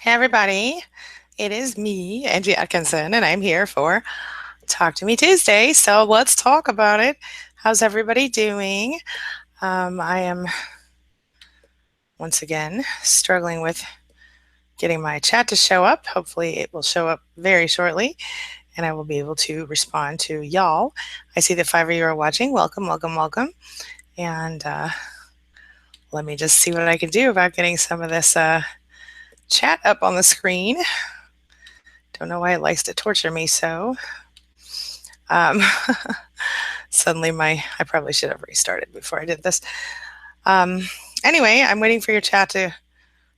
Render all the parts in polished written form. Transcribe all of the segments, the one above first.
Hey everybody, it is me, Angie Atkinson, and I'm here for Talk to Me Tuesday. So let's talk about it. How's everybody doing? I am once again struggling with getting my chat to show up. Hopefully, it will show up very shortly and I will be able to respond to y'all. I see that 5 of you are watching. Welcome, welcome, welcome. And let me just see what I can do about getting some of this chat up on the screen. Don't know why it likes to torture me so. Um, Suddenly I probably should have restarted before I did this. Um, anyway, I'm waiting for your chat to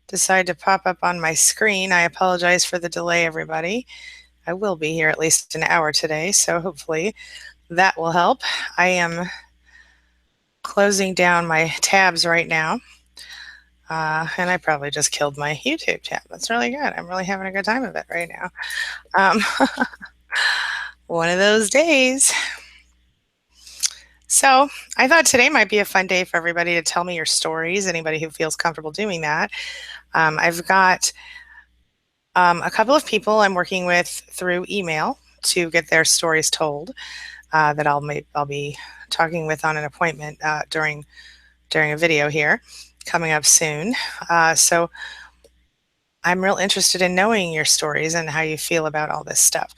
decide to pop up on my screen. I apologize for the delay, everybody. I will be here at least an hour today, so hopefully that will help. I am closing down my tabs right now. And I probably just killed my YouTube tab. That's really good. I'm really having a good time of it right now. Um, one of those days. So I thought today might be a fun day for everybody to tell me your stories, anybody who feels comfortable doing that. I've got a couple of people I'm working with through email to get their stories told that I'll be talking with on an appointment during a video here coming up soon. So I'm real interested in knowing your stories and how you feel about all this stuff.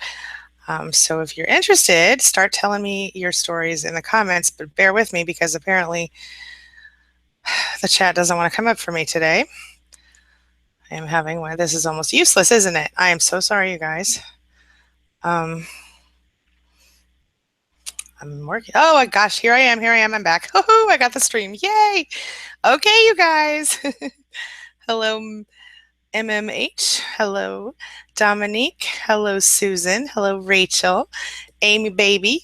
So if you're interested, start telling me your stories in the comments, but bear with me because apparently the chat doesn't want to come up for me today. I am having one. This is almost useless, isn't it? I am so sorry, you guys. I'm working. Oh my gosh, here I am. I'm back. Oh, I got the stream. Yay. Okay, you guys. Hello, MMH. Hello, Dominique. Hello, Susan. Hello, Rachel. Amy Baby.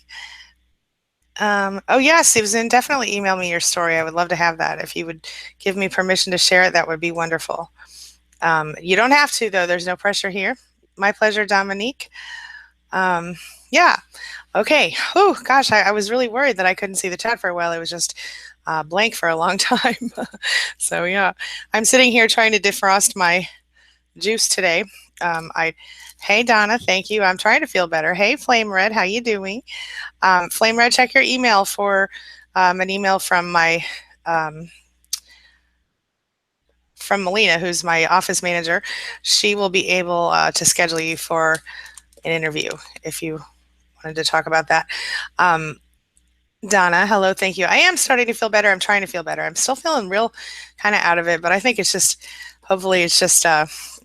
Oh yeah, Susan, definitely email me your story. I would love to have that. If you would give me permission to share it, that would be wonderful. You don't have to, though. There's no pressure here. My pleasure, Dominique. Yeah. Okay. Oh, gosh, I was really worried that I couldn't see the chat for a while. It was just blank for a long time. So, yeah, I'm sitting here trying to defrost my juice today. Hey, Donna, thank you. I'm trying to feel better. Hey, Flame Red, how you doing? Flame Red, check your email for an email from my from Melina, who's my office manager. She will be able to schedule you for an interview if you wanted to talk about that. Donna, hello, thank you. I am starting to feel better. I'm trying to feel better. I'm still feeling real kind of out of it, but I think it's just, hopefully it's just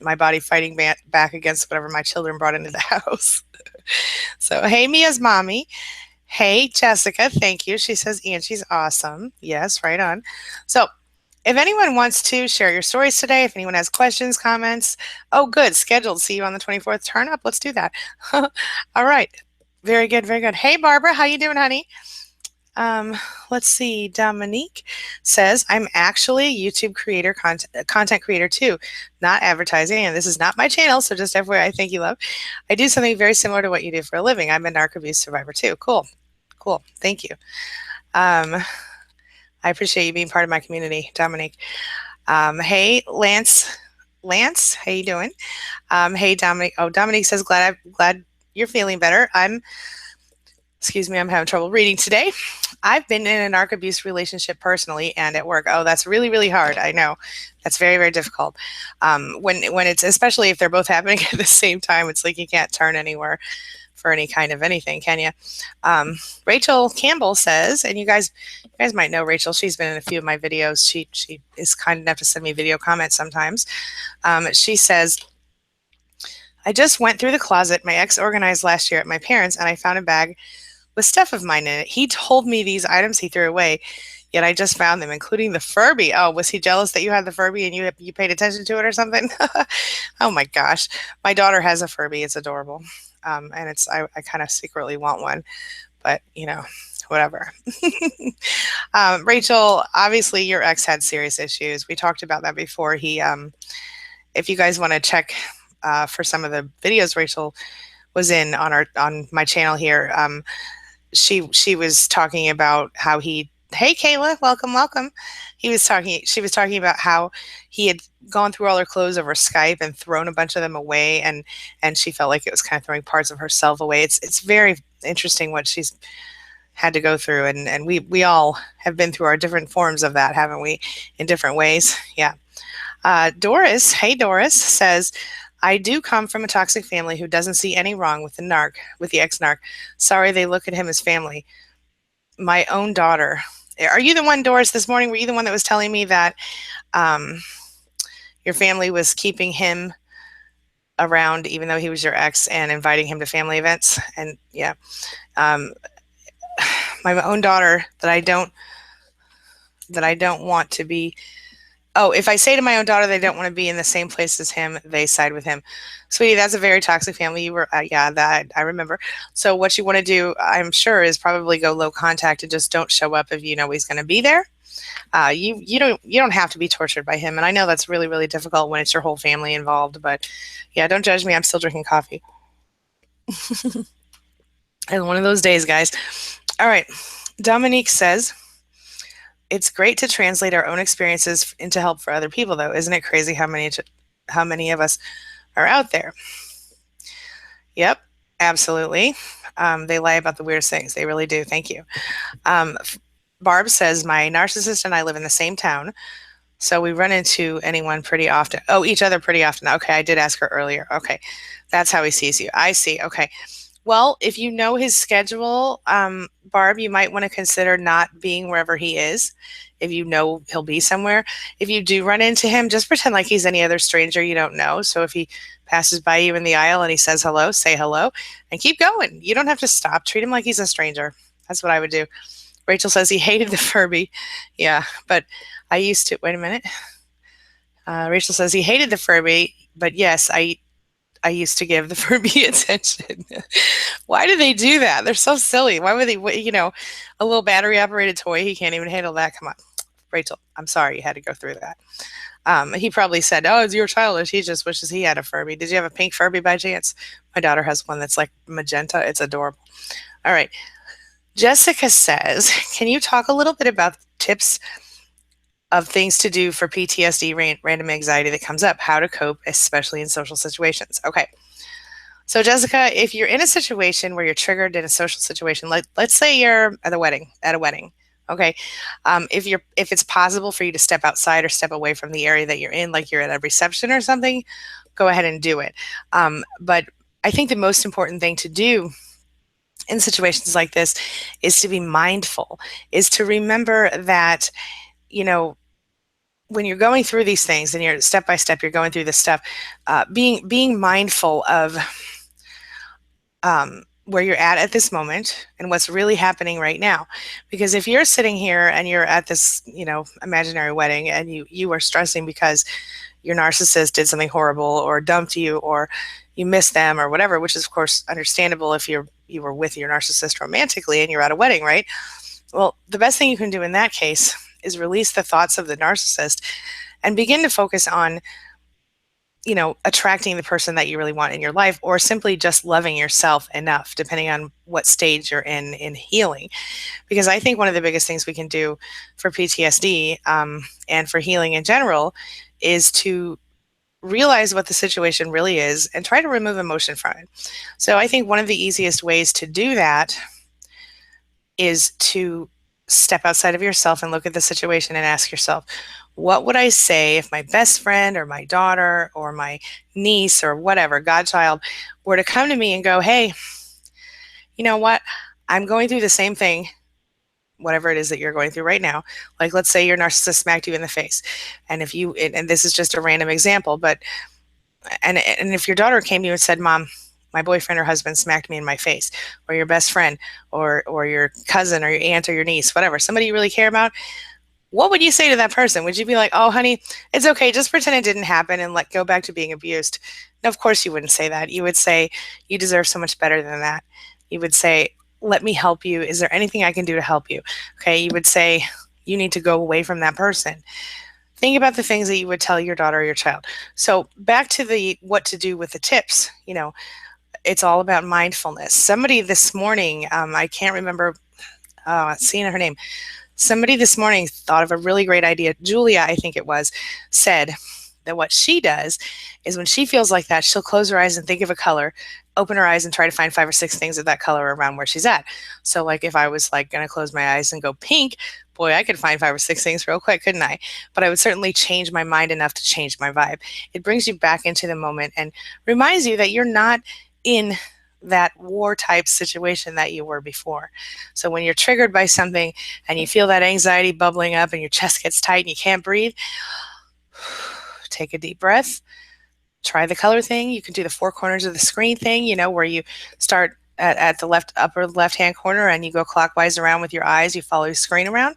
my body fighting back against whatever my children brought into the house. So, hey, Mia's mommy. Hey, Jessica, thank you. She says Angie's awesome. Yes, right on. So, if anyone wants to share your stories today, if anyone has questions, comments, oh, good, scheduled. See you on the 24th. Turn up. Let's do that. All right. Very good, very good. Hey, Barbara, how you doing, honey? Let's see. Dominique says, I'm actually a YouTube creator, content creator too, not advertising, and this is not my channel, so just FYI, thank you, love. I do something very similar to what you do for a living. I'm a narc abuse survivor too. Cool. Cool. Thank you. I appreciate you being part of my community, Dominique. Hey, Lance. Lance, how you doing? Hey, Dominique. Oh, Dominique says, glad you're feeling better. Excuse me, I'm having trouble reading today. I've been in a narc abuse relationship personally and at work. Oh, that's really, really hard. I know. That's very, very difficult. When it's, especially if they're both happening at the same time, it's like you can't turn anywhere for any kind of anything, can you? Rachel Campbell says, and you guys might know Rachel. She's been in a few of my videos. She is kind enough to send me video comments sometimes. She says, I just went through the closet my ex organized last year at my parents' and I found a bag with stuff of mine in it. He told me these items he threw away, yet I just found them, including the Furby. Oh, was he jealous that you had the Furby and you paid attention to it or something? Oh my gosh. My daughter has a Furby. It's adorable. And I kind of secretly want one, but you know, whatever. Rachel, obviously your ex had serious issues. We talked about that before. If you guys want to check for some of the videos Rachel was on my channel here, she was talking about how he Hey, Kayla, welcome, welcome. She was talking about how he had gone through all her clothes over Skype and thrown a bunch of them away, and she felt like it was kind of throwing parts of herself away. It's very interesting what she's had to go through, and we all have been through our different forms of that, haven't we? In different ways. Yeah. Doris, hey Doris, says, I do come from a toxic family who doesn't see any wrong with the ex-narc. Sorry, they look at him as family. My own daughter. Are you the one, Doris, this morning? Were you the one that was telling me that um, your family was keeping him around even though he was your ex and inviting him to family events? And yeah, um, my own daughter that I don't want to be. Oh, if I say to my own daughter they don't want to be in the same place as him, they side with him. Sweetie, that's a very toxic family. You were, yeah, that I remember. So what you want to do, I'm sure, is probably go low contact and just don't show up if you know he's going to be there. You don't have to be tortured by him, and I know that's really really difficult when it's your whole family involved. But yeah, don't judge me. I'm still drinking coffee. And one of those days, guys. All right. Dominique says, it's great to translate our own experiences into help for other people, though. Isn't it crazy how many of us are out there? Yep, absolutely. They lie about the weirdest things. They really do. Thank you. Um, Barb says, my narcissist and I live in the same town, so we run into anyone pretty often. Oh, each other pretty often. Okay, I did ask her earlier. Okay, that's how he sees you. I see. Okay. Well, if you know his schedule, Barb, you might want to consider not being wherever he is if you know he'll be somewhere. If you do run into him, just pretend like he's any other stranger you don't know. So if he passes by you in the aisle and he says hello, say hello and keep going. You don't have to stop. Treat him like he's a stranger. That's what I would do. Rachel says he hated the Furby. Yeah, but I used to. Wait a minute. Rachel says he hated the Furby, but yes, I used to give the Furby attention. Why do they do that? They're so silly. Why would they, a little battery operated toy? He can't even handle that. Come on. Rachel, I'm sorry you had to go through that. He probably said, oh, it's your childish. He just wishes he had a Furby. Did you have a pink Furby by chance? My daughter has one that's like magenta. It's adorable. All right. Jessica says, can you talk a little bit about tips of things to do for PTSD, random anxiety that comes up, how to cope, especially in social situations? Okay. So Jessica, if you're in a situation where you're triggered in a social situation, let's say you're at a wedding, okay. If it's possible for you to step outside or step away from the area that you're in, like you're at a reception or something, go ahead and do it. But I think the most important thing to do in situations like this is to be mindful, is to remember that, when you're going through these things and you're step by step, you're going through this stuff, being mindful of where you're at this moment and what's really happening right now. Because if you're sitting here and you're at this, imaginary wedding and you are stressing because your narcissist did something horrible or dumped you or you miss them or whatever, which is of course understandable if you were with your narcissist romantically and you're at a wedding, right? Well, the best thing you can do in that case is release the thoughts of the narcissist and begin to focus on attracting the person that you really want in your life, or simply just loving yourself enough, depending on what stage you're in healing. Because I think one of the biggest things we can do for PTSD and for healing in general is to realize what the situation really is and try to remove emotion from it. So I think one of the easiest ways to do that is to step outside of yourself and look at the situation and ask yourself, what would I say if my best friend or my daughter or my niece or whatever, godchild, were to come to me and go, hey, you know what? I'm going through the same thing, whatever it is that you're going through right now. Like, let's say your narcissist smacked you in the face. And and this is just a random example, but, and if your daughter came to you and said, Mom, my boyfriend or husband smacked me in my face, or your best friend, or your cousin, or your aunt, or your niece, whatever, somebody you really care about, what would you say to that person? Would you be like, oh, honey, it's okay, just pretend it didn't happen and go back to being abused? No, of course you wouldn't say that. You would say, you deserve so much better than that. You would say, let me help you. Is there anything I can do to help you? Okay, you would say, you need to go away from that person. Think about the things that you would tell your daughter or your child. So back to the what to do with the tips, it's all about mindfulness. Somebody this morning, I can't remember seeing her name, Somebody this morning thought of a really great idea. Julia, I think it was, said that what she does is when she feels like that, she'll close her eyes and think of a color, open her eyes and try to find 5 or 6 things of that color around where she's at. So like if I was like going to close my eyes and go pink, boy, I could find 5 or 6 things real quick, couldn't I? But I would certainly change my mind enough to change my vibe. It brings you back into the moment and reminds you that you're not in that war type situation that you were before. So when you're triggered by something and you feel that anxiety bubbling up and your chest gets tight and you can't breathe, take a deep breath. Try the color thing. You can do the 4 corners of the screen thing, where you start at the upper left hand corner and you go clockwise around with your eyes. You follow your screen around.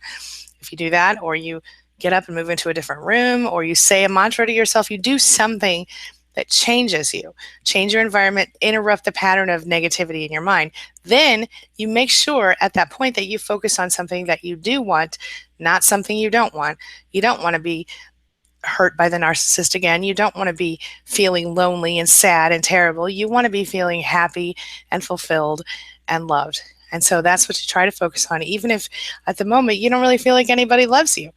If you do that, or you get up and move into a different room, or you say a mantra to yourself, you do something that changes you, change your environment, interrupt the pattern of negativity in your mind. Then you make sure at that point that you focus on something that you do want, not something you don't want. You don't want to be hurt by the narcissist again. You don't want to be feeling lonely and sad and terrible. You want to be feeling happy and fulfilled and loved. And so that's what you try to focus on, even if at the moment you don't really feel like anybody loves you.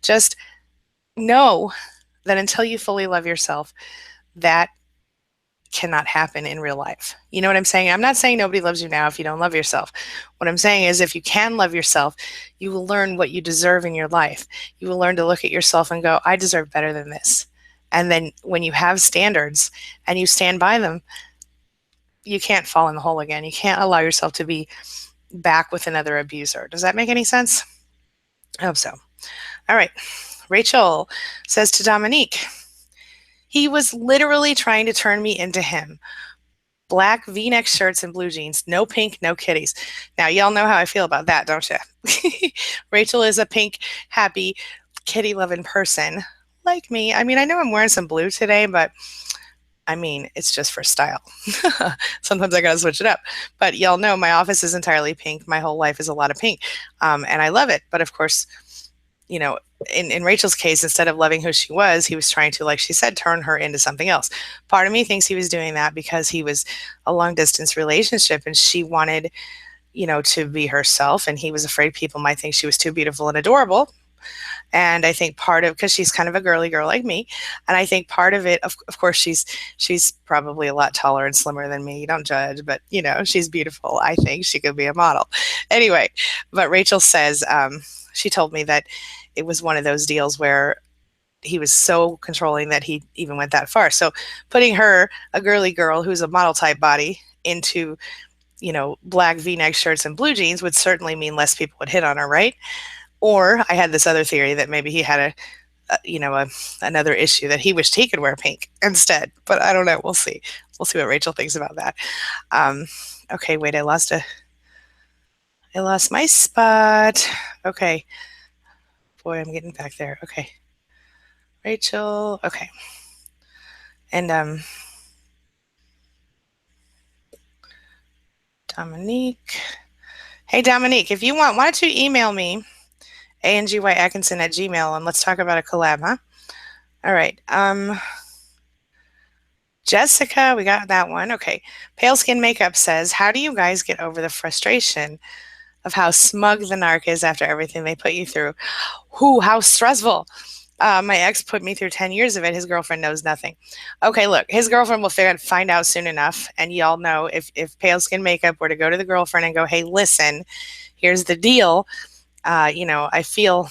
Just know that until you fully love yourself, that cannot happen in real life. You know what I'm saying? I'm not saying nobody loves you now if you don't love yourself. What I'm saying is if you can love yourself, you will learn what you deserve in your life. You will learn to look at yourself and go, I deserve better than this. And then when you have standards and you stand by them, you can't fall in the hole again. You can't allow yourself to be back with another abuser. Does that make any sense? I hope so. All right. Rachel says to Dominique, he was literally trying to turn me into him. Black V-neck shirts and blue jeans. No pink, no kitties. Now, y'all know how I feel about that, don't you? Rachel is a pink, happy, kitty-loving person like me. I mean, I know I'm wearing some blue today, but I mean, it's just for style. Sometimes I gotta switch it up. But y'all know my office is entirely pink. My whole life is a lot of pink. And I love it. But of course, in Rachel's case, instead of loving who she was, he was trying to, like she said, turn her into something else. Part of me thinks he was doing that because he was a long distance relationship and she wanted, to be herself. And he was afraid people might think she was too beautiful and adorable. And I think because she's kind of a girly girl like me. And I think part of it, of course, she's probably a lot taller and slimmer than me. Don't judge, but she's beautiful. I think she could be a model. Anyway, but Rachel says, she told me that it was one of those deals where he was so controlling that he even went that far. So putting her, a girly girl who's a model type body, into, black V-neck shirts and blue jeans would certainly mean less people would hit on her, right? Or I had this other theory that maybe he had another issue that he wished he could wear pink instead. But I don't know. We'll see. We'll see what Rachel thinks about that. Okay, wait, I lost my spot. Okay. Boy, I'm getting back there. Okay. Rachel. Okay. And Dominique. Hey, Dominique, if you want, why don't you email me, AngieAtkinson@gmail, and let's talk about a collab, huh? All right. Jessica, we got that one. Okay. Pale Skin Makeup says, how do you guys get over the frustration of how smug the narc is after everything they put you through? How stressful. My ex put me through 10 years of it. His girlfriend knows nothing. Okay, look, his girlfriend will find out soon enough. And y'all know if Pale Skin Makeup were to go to the girlfriend and go, hey, listen, here's the deal. I feel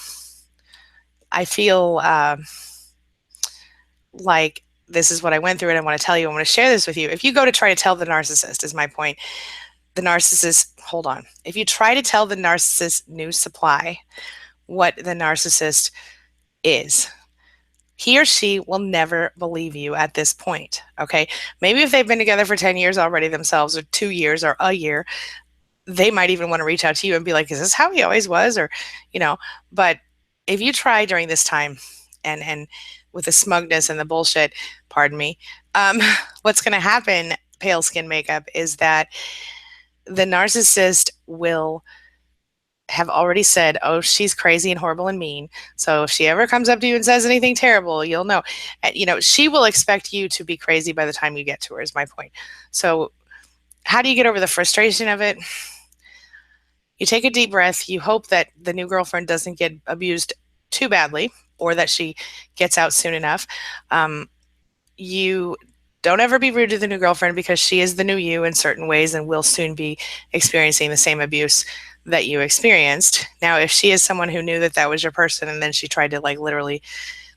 like this is what I went through and I want to tell you. I want to share this with you. If you go to try to tell the narcissist, is my point, if you try to tell the narcissist new supply what the narcissist is, he or she will never believe you at this point, okay? Maybe if they've been together for 10 years already themselves, or 2 years, or a year, they might even want to reach out to you and be like, is this how he always was? Or, but if you try during this time and with the smugness and the bullshit, pardon me, what's going to happen, Pale Skin Makeup, is that the narcissist will have already said, oh, she's crazy and horrible and mean. So if she ever comes up to you and says anything terrible, you'll know. She will expect you to be crazy by the time you get to her, is my point. So how do you get over the frustration of it? You take a deep breath. You hope that the new girlfriend doesn't get abused too badly or that she gets out soon enough. You don't ever be rude to the new girlfriend because she is the new you in certain ways and will soon be experiencing the same abuse that you experienced. Now, if she is someone who knew that that was your person and then she tried to literally,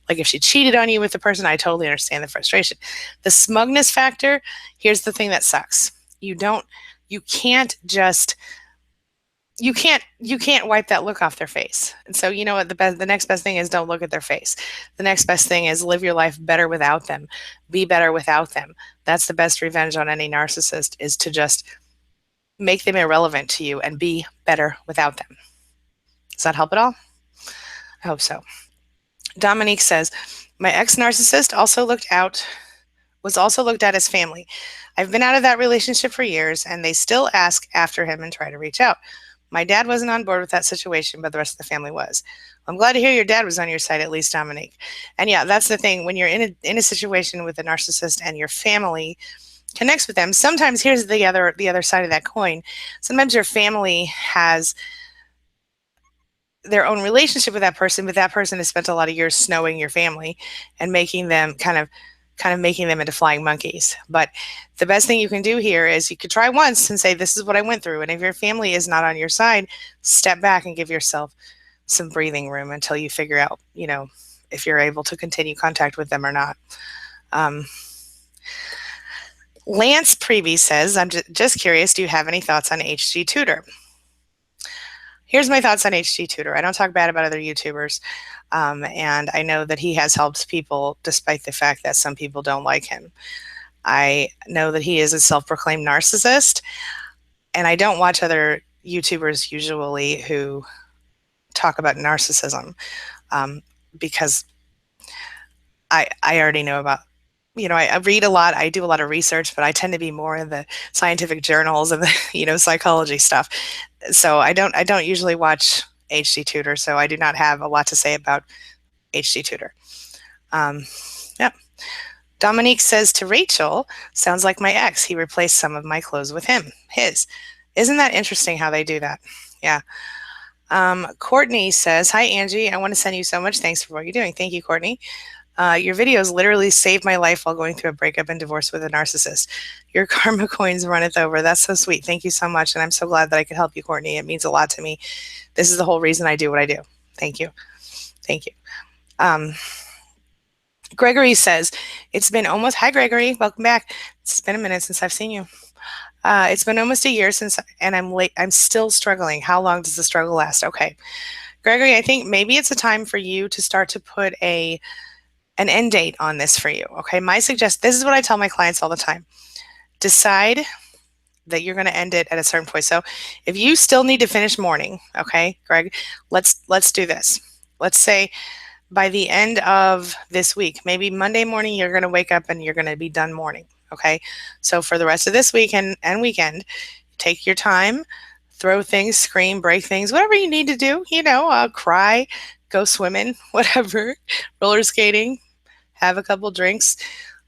if she cheated on you with the person, I totally understand the frustration. The smugness factor, here's the thing that sucks. You can't just you can't wipe that look off their face. And so you know what, the next best thing is don't look at their face. The next best thing is live your life better without them. Be better without them. That's the best revenge on any narcissist, is to just make them irrelevant to you and be better without them. Does that help at all? I hope so. Dominique says, my ex-narcissist was also looked at as family. I've been out of that relationship for years and they still ask after him and try to reach out. My dad wasn't on board with that situation, but the rest of the family was. I'm glad to hear your dad was on your side, at least, Dominique. And yeah, that's the thing. When you're in a situation with a narcissist and your family connects with them, sometimes here's the other side of that coin. Sometimes your family has their own relationship with that person, but that person has spent a lot of years snowing your family and making them kind of making them into flying monkeys. But the best thing you can do here is you could try once and say, this is what I went through. And if your family is not on your side, step back and give yourself some breathing room until you figure out, if you're able to continue contact with them or not. Lance Prevey says, I'm just curious, do you have any thoughts on HG Tutor? Here's my thoughts on HG Tutor. I don't talk bad about other YouTubers. And I know that he has helped people despite the fact that some people don't like him. I know that he is a self-proclaimed narcissist, and I don't watch other YouTubers usually who talk about narcissism because I already know about, I read a lot, I do a lot of research, but I tend to be more in the scientific journals and the, psychology stuff. So I don't usually watch HG Tutor, so I do not have a lot to say about HG Tutor. Yep. Dominique says to Rachel, sounds like my ex. He replaced some of my clothes with his. Isn't that interesting how they do that? Yeah. Courtney says, hi, Angie. I want to send you so much thanks for what you're doing. Thank you, Courtney. Your videos literally saved my life while going through a breakup and divorce with a narcissist. Your karma coins runneth over. That's so sweet. Thank you so much. And I'm so glad that I could help you, Courtney. It means a lot to me. This is the whole reason I do what I do. Thank you. Thank you. Gregory says, it's been almost, hi, Gregory. Welcome back. It's been a minute since I've seen you. It's been almost a year and I'm late. I'm still struggling. How long does the struggle last? Okay. Gregory, I think maybe it's a time for you to start to put an end date on this for you. Okay. This is what I tell my clients all the time. Decide that you're going to end it at a certain point. So if you still need to finish mourning, okay, Greg, let's do this. Let's say by the end of this week, maybe Monday morning, you're going to wake up and you're going to be done mourning. Okay. So for the rest of this week and weekend, take your time, throw things, scream, break things, whatever you need to do, cry, go swimming, whatever, roller skating, have a couple drinks.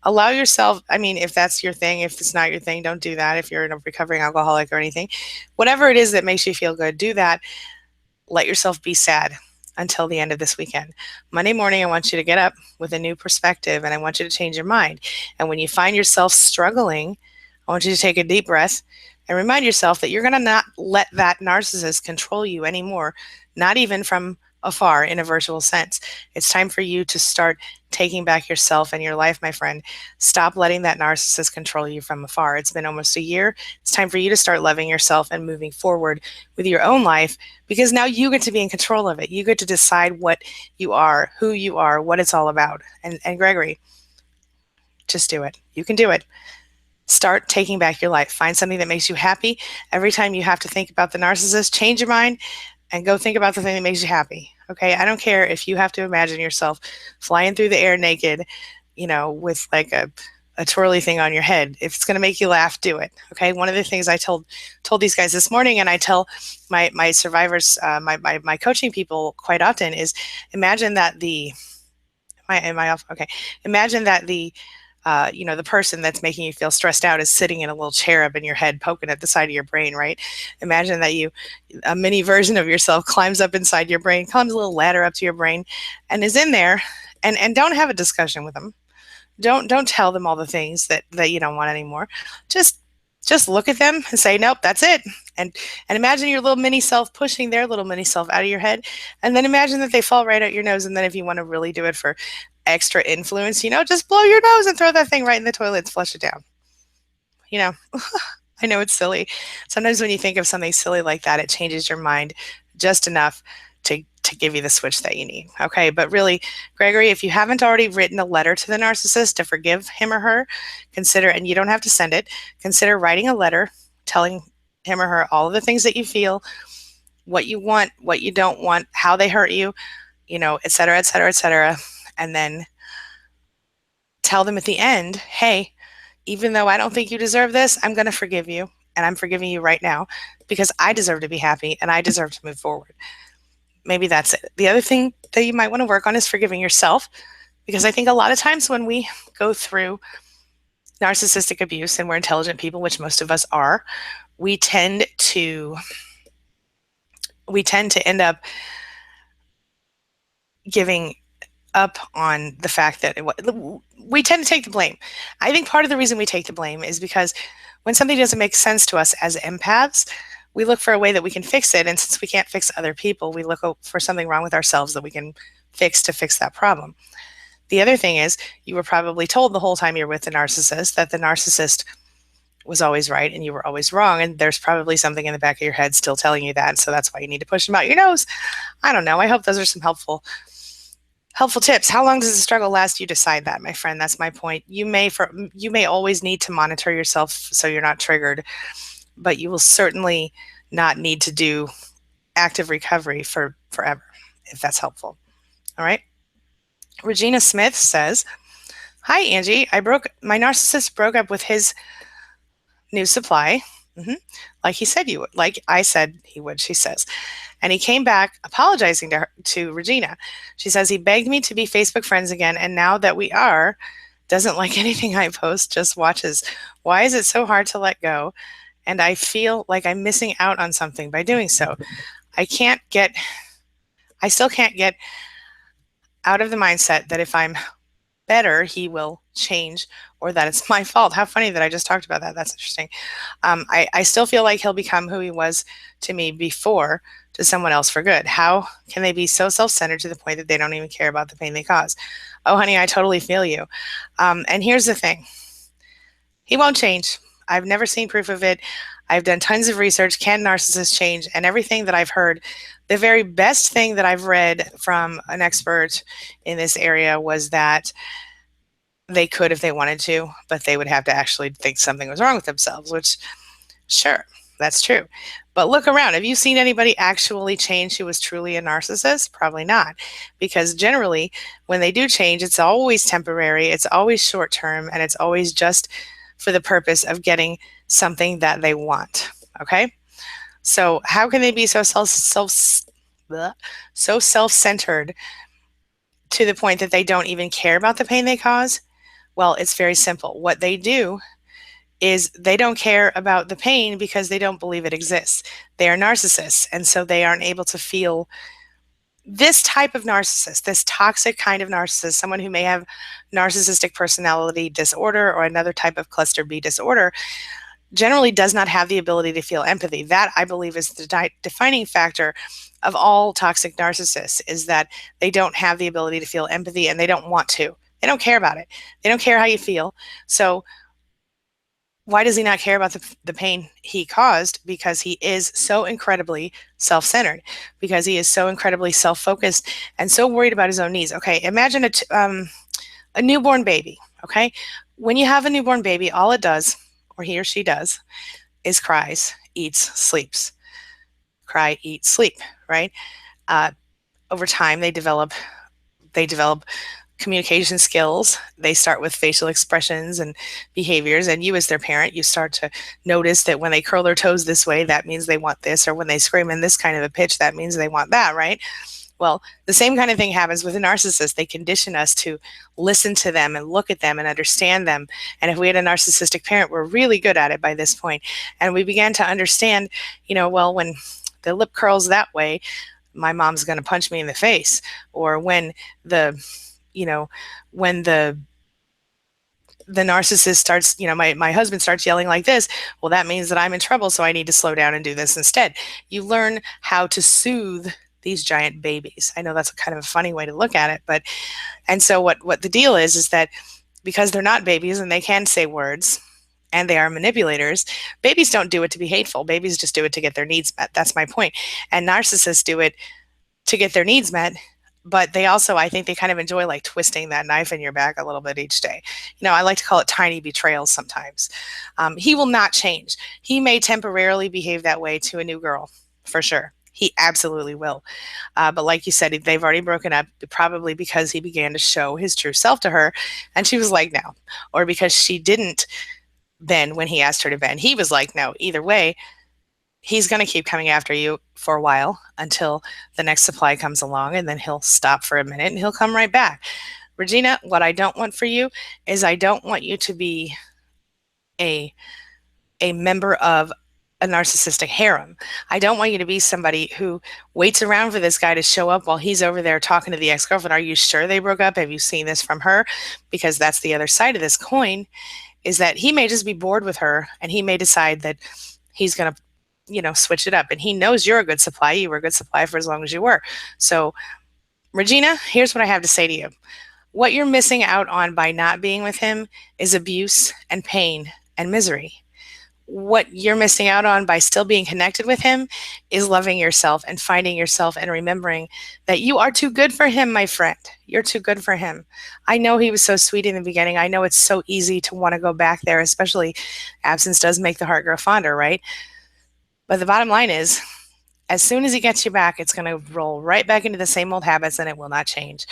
Allow yourself, if that's your thing, if it's not your thing, don't do that. If you're a recovering alcoholic or anything, whatever it is that makes you feel good, do that. Let yourself be sad until the end of this weekend. Monday morning, I want you to get up with a new perspective and I want you to change your mind. And when you find yourself struggling, I want you to take a deep breath and remind yourself that you're going to not let that narcissist control you anymore, not even from afar in a virtual sense. It's time for you to start taking back yourself and your life, my friend. Stop letting that narcissist control you from afar. It's been almost a year. It's time for you to start loving yourself and moving forward with your own life, because now you get to be in control of it. You get to decide what you are, who you are, what it's all about. And Gregory, just do it. You can do it. Start taking back your life. Find something that makes you happy. Every time you have to think about the narcissist, change your mind and go think about the thing that makes you happy. Okay, I don't care if you have to imagine yourself flying through the air naked, with like a twirly thing on your head. If it's going to make you laugh, do it. Okay, one of the things I told these guys this morning, and I tell my survivors, my coaching people quite often, is imagine that imagine that the the person that's making you feel stressed out is sitting in a little chair up in your head, poking at the side of your brain, right? Imagine that a mini version of yourself climbs up inside your brain, climbs a little ladder up to your brain, and is in there. And don't have a discussion with them. Don't tell them all the things that you don't want anymore. Just just look at them and say, nope, that's it. And and imagine your little mini self pushing their little mini self out of your head. And then imagine that they fall right out your nose. And then if you want to really do it for extra influence, just blow your nose and throw that thing right in the toilet and flush it down. You know, I know it's silly. Sometimes when you think of something silly like that, it changes your mind just enough to give you the switch that you need. Okay, but really, Gregory, if you haven't already written a letter to the narcissist to forgive him or her, consider, and you don't have to send it, consider writing a letter telling him or her all of the things that you feel, what you want, what you don't want, how they hurt you, et cetera, et cetera, et cetera. And then tell them at the end, hey, even though I don't think you deserve this, I'm going to forgive you. And I'm forgiving you right now because I deserve to be happy and I deserve to move forward. Maybe that's it. The other thing that you might want to work on is forgiving yourself, because I think a lot of times when we go through narcissistic abuse and we're intelligent people, which most of us are, we tend to end up giving up on the fact that we tend to take the blame. I think part of the reason we take the blame is because when something doesn't make sense to us as empaths, we look for a way that we can fix it. And since we can't fix other people, we look for something wrong with ourselves that we can fix to fix that problem. The other thing is, you were probably told the whole time you're with the narcissist that the narcissist was always right and you were always wrong. And there's probably something in the back of your head still telling you that. So that's why you need to push them out your nose. I don't know. I hope those are some helpful tips. How long does the struggle last? You decide that, my friend. That's my point. You may always need to monitor yourself so you're not triggered, but you will certainly not need to do active recovery for forever, if that's helpful. All right. Regina Smith says, hi, Angie. My narcissist broke up with his new supply. Like he said you would, like I said he would, she says. And he came back apologizing to Regina. She says he begged me to be Facebook friends again. And now that we are, doesn't like anything I post, just watches. Why is it so hard to let go? And I feel like I'm missing out on something by doing so. I still can't get out of the mindset that if I'm better, he will change, or that it's my fault. How funny that I just talked about that. That's interesting. I still feel like he'll become who he was to me before to someone else for good. How can they be so self-centered to the point that they don't even care about the pain they cause? Oh, honey, I totally feel you. And here's the thing. He won't change. I've never seen proof of it. I've done tons of research. Can narcissists change? And everything that I've heard, the very best thing that I've read from an expert in this area was that they could if they wanted to, but they would have to actually think something was wrong with themselves, which, sure, that's true. But look around. Have you seen anybody actually change who was truly a narcissist? Probably not. Because generally, when they do change, it's always temporary, it's always short term, and it's always just for the purpose of getting something that they want. Okay? So how can they be so self-centered to the point that they don't even care about the pain they cause? Well, it's very simple. What they do is they don't care about the pain because they don't believe it exists. They are narcissists, and so they aren't able to feel this type of narcissist, this toxic kind of narcissist, someone who may have narcissistic personality disorder or another type of cluster B disorder, generally does not have the ability to feel empathy. That, I believe, is the defining factor of all toxic narcissists, is that they don't have the ability to feel empathy and they don't want to. They don't care about it. They don't care how you feel. So why does he not care about the pain he caused? Because he is so incredibly self-centered, because he is so incredibly self-focused and so worried about his own needs. Okay, imagine a newborn baby, okay? When you have a newborn baby, all it does, or he or she does, is cries, eats, sleeps. Cry, eat, sleep, right? Over time, they develop communication skills. They start with facial expressions and behaviors, and you as their parent, you start to notice that when they curl their toes this way, that means they want this, or when they scream in this kind of a pitch, that means they want that, right? Well, the same kind of thing happens with a narcissist. They condition us to listen to them and look at them and understand them. And if we had a narcissistic parent, we're really good at it by this point. And we began to understand, well, when the lip curls that way, my mom's going to punch me in the face. Or when the, you know, when the narcissist starts, my husband starts yelling like this, well, that means that I'm in trouble, so I need to slow down and do this instead. You learn how to soothe these giant babies. I know that's kind of a funny way to look at it, but, and so what the deal is that because they're not babies and they can say words and they are manipulators, babies don't do it to be hateful. Babies just do it to get their needs met. That's my point. And narcissists do it to get their needs met, but they also, I think they kind of enjoy like twisting that knife in your back a little bit each day. I like to call it tiny betrayals sometimes. He will not change. He may temporarily behave that way to a new girl, for sure. He absolutely will. But like you said, they've already broken up, probably because he began to show his true self to her, and she was like, no. Or because she didn't bend when he asked her to bend. He was like, no. Either way, he's going to keep coming after you for a while until the next supply comes along, and then he'll stop for a minute and he'll come right back. Regina, what I don't want for you is I don't want you to be a member of a narcissistic harem. I don't want you to be somebody who waits around for this guy to show up while he's over there talking to the ex-girlfriend. Are you sure they broke up? Have you seen this from her? Because that's the other side of this coin, is that he may just be bored with her and he may decide that he's going to switch it up. And he knows you're a good supply. You were a good supply for as long as you were. So, Regina, here's what I have to say to you. What you're missing out on by not being with him is abuse and pain and misery. What you're missing out on by still being connected with him is loving yourself and finding yourself and remembering that you are too good for him, my friend. You're too good for him. I know he was so sweet in the beginning. I know it's so easy to want to go back there, especially absence does make the heart grow fonder, right? But the bottom line is, as soon as he gets you back, it's going to roll right back into the same old habits and it will not change.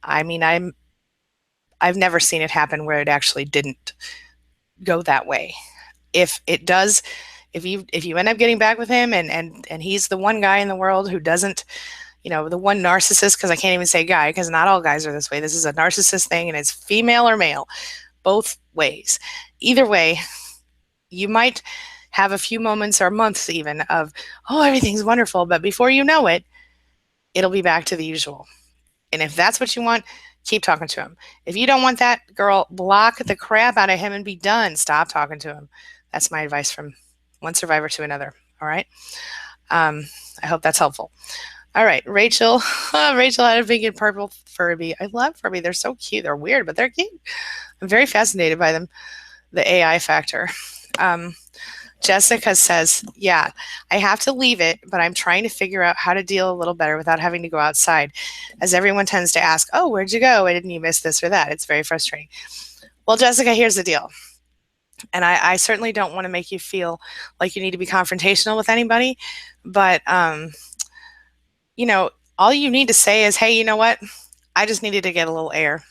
I mean, I've never seen it happen where it actually didn't go that way. If it does, if you end up getting back with him and he's the one guy in the world who doesn't, the one narcissist, because I can't even say guy, because not all guys are this way. This is a narcissist thing and it's female or male, both ways. Either way, you might have a few moments or months even of, oh, everything's wonderful. But before you know it, it'll be back to the usual. And if that's what you want, keep talking to him. If you don't want that, girl, block the crap out of him and be done. Stop talking to him. That's my advice from one survivor to another. All right. I hope that's helpful. All right. Rachel. Rachel had a big and purple Furby. I love Furby. They're so cute. They're weird, but they're cute. I'm very fascinated by them. The AI factor. Jessica says, yeah, I have to leave it, but I'm trying to figure out how to deal a little better without having to go outside, as everyone tends to ask, oh, where'd you go? Why didn't you miss this or that? It's very frustrating. Well, Jessica, here's the deal. And I certainly don't want to make you feel like you need to be confrontational with anybody, but, all you need to say is, hey, you know what? I just needed to get a little air.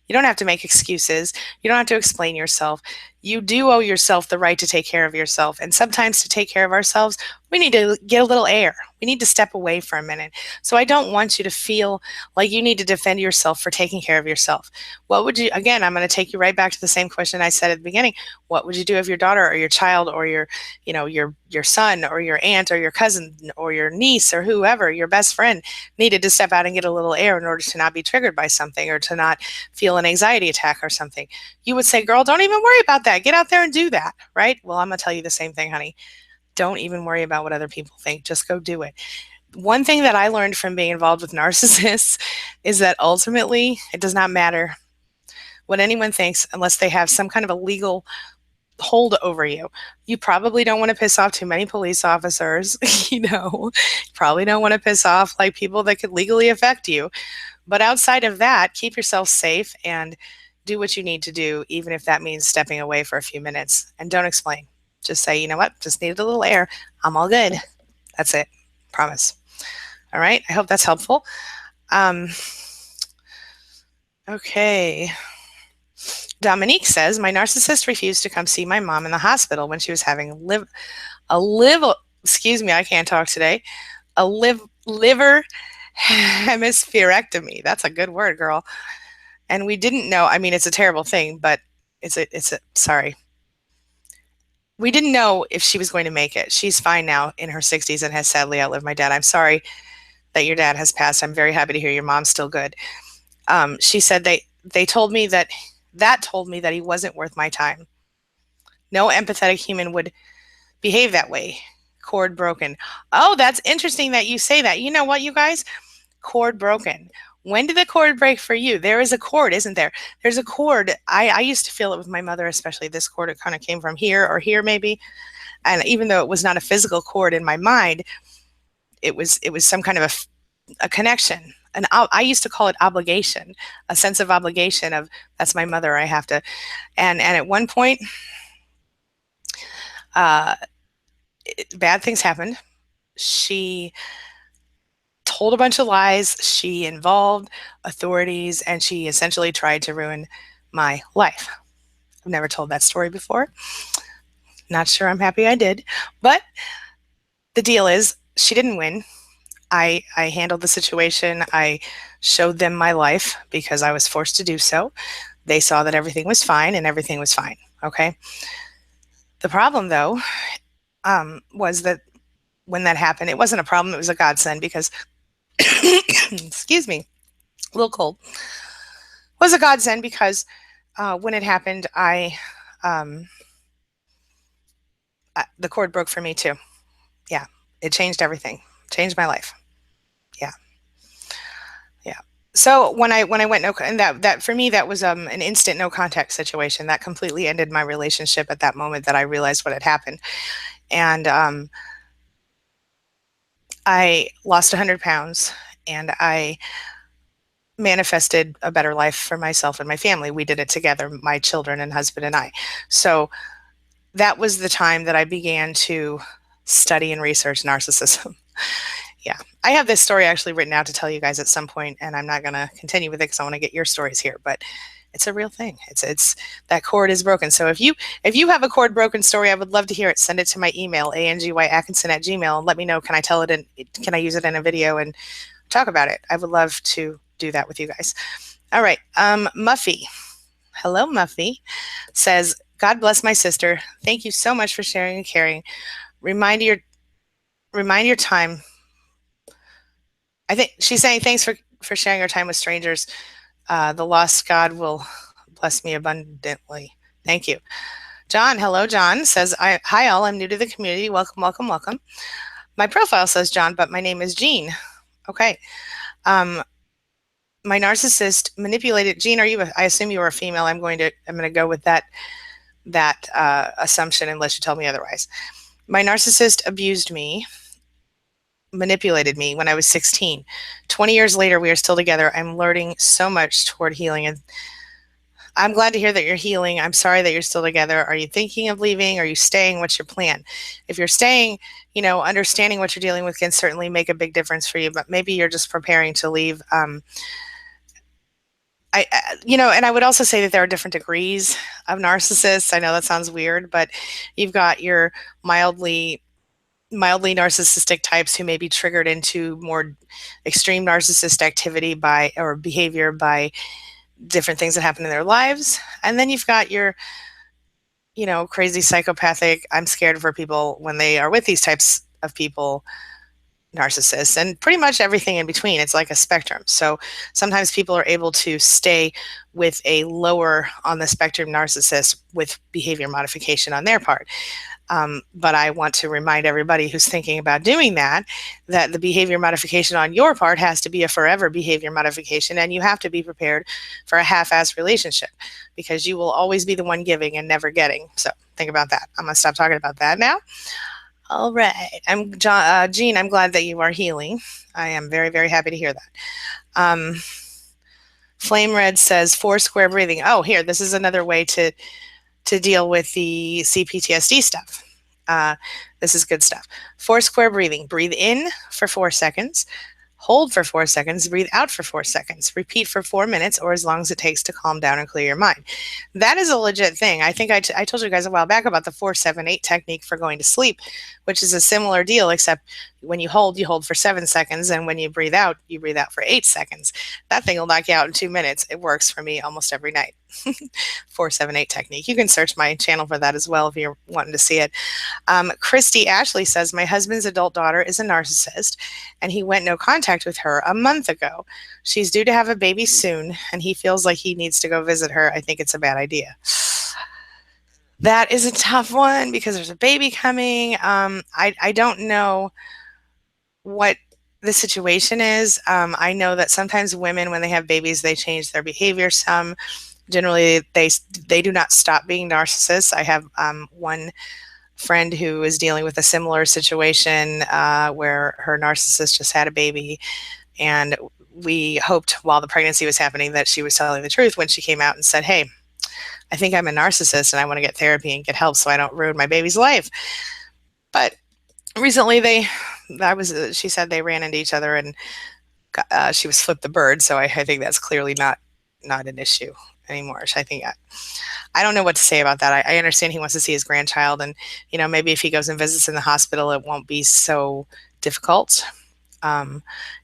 You don't have to make excuses. You don't have to explain yourself. You do owe yourself the right to take care of yourself. And sometimes to take care of ourselves, we need to get a little air. We need to step away for a minute. So I don't want you to feel like you need to defend yourself for taking care of yourself. What would you, again, I'm going to take you right back to the same question I said at the beginning. What would you do if your daughter or your child or your son or your aunt or your cousin or your niece or whoever, your best friend, needed to step out and get a little air in order to not be triggered by something or to not feel an anxiety attack or something? You would say, girl, don't even worry about that. Get out there and do that, right? Well, I'm going to tell you the same thing, honey. Don't even worry about what other people think. Just go do it. One thing that I learned from being involved with narcissists is that ultimately it does not matter what anyone thinks unless they have some kind of a legal hold over you. You probably don't want to piss off too many police officers. You probably don't want to piss off like people that could legally affect you. But outside of that, keep yourself safe and do what you need to do, even if that means stepping away for a few minutes. And don't explain. Just say, you know what? Just needed a little air. I'm all good. That's it. Promise. All right. I hope that's helpful. Okay. Dominique says, my narcissist refused to come see my mom in the hospital when she was having liver hemispherectomy. That's a good word, girl. And we didn't know. I mean, it's a terrible thing, but sorry. We didn't know if she was going to make it. She's fine now in her 60s and has sadly outlived my dad. I'm sorry that your dad has passed. I'm very happy to hear your mom's still good. She said they told me that told me that he wasn't worth my time. No empathetic human would behave that way. Cord broken. Oh, that's interesting that you say that. You know what, you guys? Cord broken. When did the cord break for you? There is a cord, isn't there? There's a cord. I used to feel it with my mother, especially this cord. It kind of came from here or here, maybe. And even though it was not a physical cord in my mind, it was some kind of a connection. And I used to call it obligation, a sense of obligation of that's my mother. I have to. And at one point, bad things happened. She told a bunch of lies. She involved authorities, and she essentially tried to ruin my life. I've never told that story before. Not sure I'm happy I did. But the deal is, she didn't win. I handled the situation. I showed them my life because I was forced to do so. They saw that everything was fine, and everything was fine. Okay. The problem, though, was that when that happened, it wasn't a problem. It was a godsend because, excuse me, a little cold. It was a godsend because when it happened, the cord broke for me too. Yeah, it changed everything. Changed my life. Yeah. Yeah. So when I went no, and that for me that was an instant no contact situation that completely ended my relationship at that moment that I realized what had happened, and I lost 100 pounds, and I manifested a better life for myself and my family. We did it together, my children and husband and I. So that was the time that I began to study and research narcissism. Yeah. I have this story actually written out to tell you guys at some point, and I'm not going to continue with it because I want to get your stories here, but it's a real thing. It's that cord is broken. So if you have a cord broken story, I would love to hear it. Send it to my email, angiatkinson@gmail.com, and let me know, can I use it in a video and talk about it? I would love to do that with you guys. All right. Muffy. Hello, Muffy. Says, God bless my sister. Thank you so much for sharing and caring. Remind your time. I think she's saying thanks for sharing your time with strangers. The lost God will bless me abundantly. Thank you. John, hello, John, says, hi all, I'm new to the community. Welcome, welcome, welcome. My profile says John, but my name is Jean. Okay. My narcissist manipulated. Jean, I assume you are a female. I'm going to go with that assumption unless you tell me otherwise. My narcissist abused me, manipulated me when I was 16. 20 years later, we are still together. I'm learning so much toward healing, and I'm glad to hear that you're healing. I'm sorry that you're still together. Are you thinking of leaving? Are you staying? What's your plan? If you're staying, understanding what you're dealing with can certainly make a big difference for you, but maybe you're just preparing to leave. And I would also say that there are different degrees of narcissists. I know that sounds weird, but you've got your mildly narcissistic types who may be triggered into more extreme narcissist activity or behavior by different things that happen in their lives. And then you've got your, crazy psychopathic, I'm scared for people when they are with these types of people, narcissists, and pretty much everything in between. It's like a spectrum. So sometimes people are able to stay with a lower on the spectrum narcissist with behavior modification on their part. But I want to remind everybody who's thinking about doing that the behavior modification on your part has to be a forever behavior modification, and you have to be prepared for a half-assed relationship because you will always be the one giving and never getting. So think about that. I'm going to stop talking about that now. All right. Jean, I'm glad that you are healing. I am very, very happy to hear that. Flame Red says 4 square breathing. Oh, here, this is another way to deal with the CPTSD stuff. This is good stuff. 4 square breathing. Breathe in for 4 seconds. Hold for 4 seconds, breathe out for 4 seconds. Repeat for 4 minutes or as long as it takes to calm down and clear your mind. That is a legit thing. I think I told you guys a while back about the 4-7-8 technique for going to sleep, which is a similar deal, except when you hold for 7 seconds, and when you breathe out for 8 seconds. That thing will knock you out in 2 minutes. It works for me almost every night. 4-7-8 technique. You can search my channel for that as well if you're wanting to see it. Christy Ashley says, my husband's adult daughter is a narcissist, and he went no contact with her a month ago. She's due to have a baby soon, and he feels like he needs to go visit her. I think it's a bad idea. That is a tough one because there's a baby coming. I don't know what the situation is. I know that sometimes women, when they have babies, they change their behavior some. Generally, they do not stop being narcissists. I have one friend who is dealing with a similar situation where her narcissist just had a baby, and we hoped while the pregnancy was happening that she was telling the truth when she came out and said, hey, I think I'm a narcissist and I want to get therapy and get help so I don't ruin my baby's life. But recently she said they ran into each other, and she was flipped the bird, so I think that's clearly not an issue anymore. So I think I don't know what to say about that. I understand he wants to see his grandchild, and maybe if he goes and visits in the hospital, it won't be so difficult.